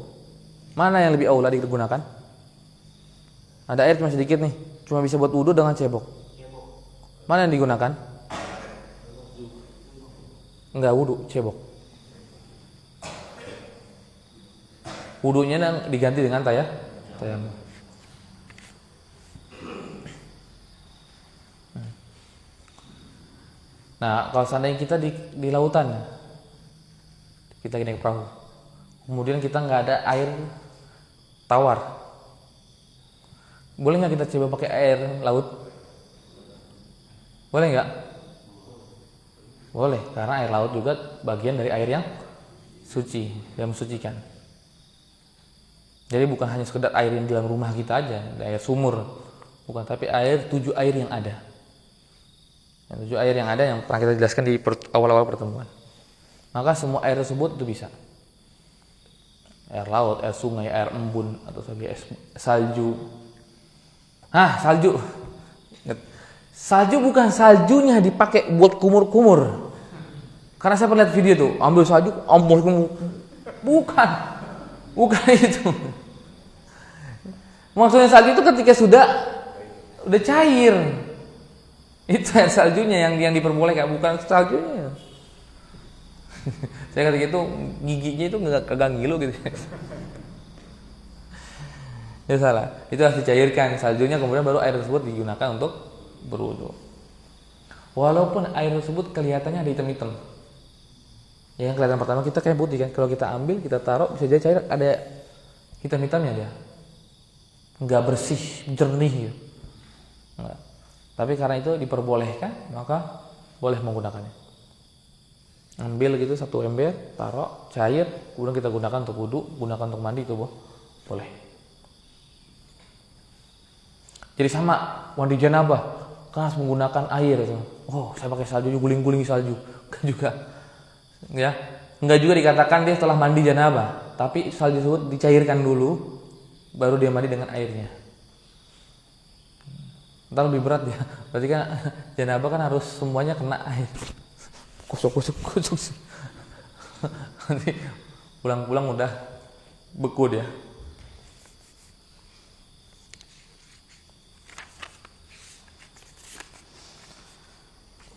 mana yang lebih aula digunakan? Ada air cuma sedikit nih, cuma bisa buat wudu dengan cebok. Mana yang digunakan? Enggak, wudu, cebok. Wudunya diganti dengan tayamum. Nah, kalau seandainya kita di lautan, kita naik perahu, kemudian kita nggak ada air tawar, boleh nggak kita coba pakai air laut? Boleh nggak? Boleh, karena air laut juga bagian dari air yang suci, yang mensucikan. Jadi bukan hanya sekedar air yang di dalam rumah kita aja, air sumur, bukan, tapi air 7 air yang ada. Yang 7 air yang ada yang pernah kita jelaskan di awal-awal pertemuan. Maka semua air tersebut itu bisa. Air laut, air sungai, air embun, atau salju. Salju. Salju bukan saljunya dipakai buat kumur-kumur. Karena saya pernah lihat video tuh, ambil salju, ambil kumur. Bukan itu. Maksudnya salju itu ketika sudah cair. Itu air saljunya yang diperbolehkan, bukan saljunya. Saya ketika itu giginya itu nggak kagak ngilu gitu. Ya salah. Itu harus dicairkan saljunya, kemudian baru air tersebut digunakan untuk berwudu. Walaupun air tersebut kelihatannya ada hitam-hitam. Yang kelihatan pertama kita kayak putih kan. Kalau kita ambil, kita taruh, bisa jadi cair ada hitam-hitamnya dia. Enggak bersih, jernih gitu. Enggak. Tapi karena itu diperbolehkan, maka boleh menggunakannya. Ambil gitu 1 ember, taruh, cair, kemudian kita gunakan untuk wudu, gunakan untuk mandi, itu boleh. Jadi sama mandi janabah, kan harus menggunakan air. Oh, saya pakai salju, guling-guling salju, kan juga. Ya, enggak juga dikatakan dia setelah mandi janabah, tapi salju tersebut dicairkan dulu, baru dia mandi dengan airnya. Ntar lebih berat ya. Berarti kan janabah kan harus semuanya kena air. Kusuk. Nanti pulang-pulang udah beku dia.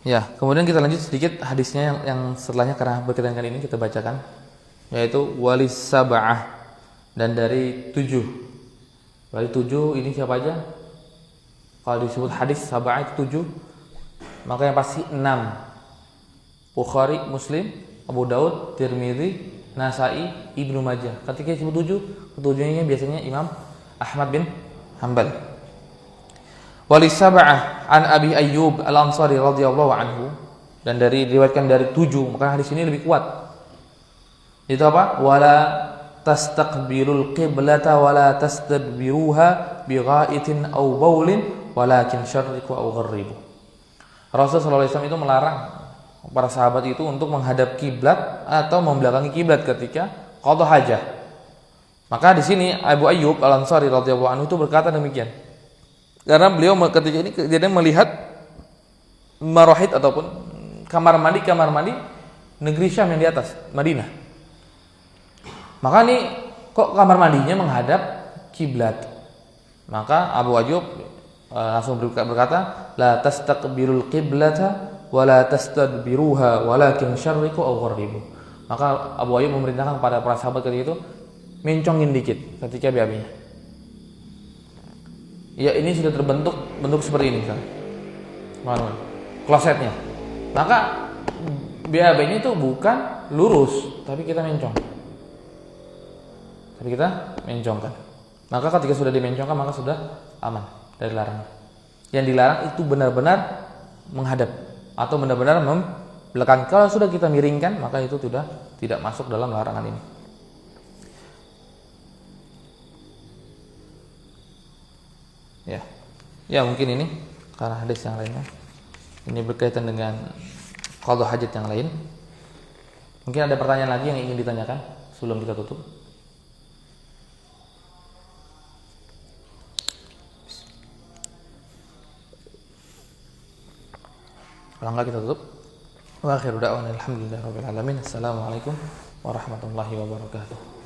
Ya, kemudian kita lanjut sedikit hadisnya yang setelahnya, karena berkaitan kali ini kita bacakan, yaitu walis sab'ah, dan dari 7. Dari 7 ini siapa aja? Kalau disebut hadis sab'ah itu 7, maka yang pasti 6. Bukhari, Muslim, Abu Daud, Tirmidzi, Nasai, Ibnu Majah. Ketika disebut 7, ketujuhnya biasanya Imam Ahmad bin Hanbal. Walis sab'ah an Abi Ayyub Al-Ansari radhiyallahu anhu, dan diriwayatkan dari 7, maka hadis ini lebih kuat. Itu apa? Wala tastaqbilul qiblata wala tastadbiruha bighaitin aw baulin walakin syarriqu aw gharribu. Rasulullah SAW itu melarang para sahabat itu untuk menghadap kiblat atau membelakangi kiblat ketika qada hajah. Maka di sini Abu Ayyub Al-Ansari radhiyallahu anhu itu berkata demikian. Karena beliau ketika ini kejadian melihat marahid ataupun kamar mandi negeri Syam yang di atas Madinah. Maka nih kok kamar mandinya menghadap kiblat. Maka Abu Ayyub langsung berkata, la tastaqbilul qiblata wa la tastadbiruha walakin syarriqu aw gharribu. Maka Abu Ayyub memerintahkan kepada para sahabat ketika itu mencongin dikit ketika BAB-nya. Ya, ini sudah terbentuk bentuk seperti ini misalnya. Klosetnya. Maka BAB-nya itu bukan lurus, tapi kita mencong. Mencongkan. Maka ketika sudah dimencongkan, maka sudah aman dari larangan. Yang dilarang itu benar-benar menghadap atau benar-benar membelakangi. Kalau sudah kita miringkan, maka itu sudah tidak masuk dalam larangan ini. Ya mungkin ini karena hadis yang lainnya. Ini berkaitan dengan qada hajat yang lain. Mungkin ada pertanyaan lagi yang ingin ditanyakan sebelum kita tutup. Kalau enggak kita tutup. Wa akhiru da'wana alhamdulillahirabbil alamin. Assalamualaikum warahmatullahi wabarakatuh.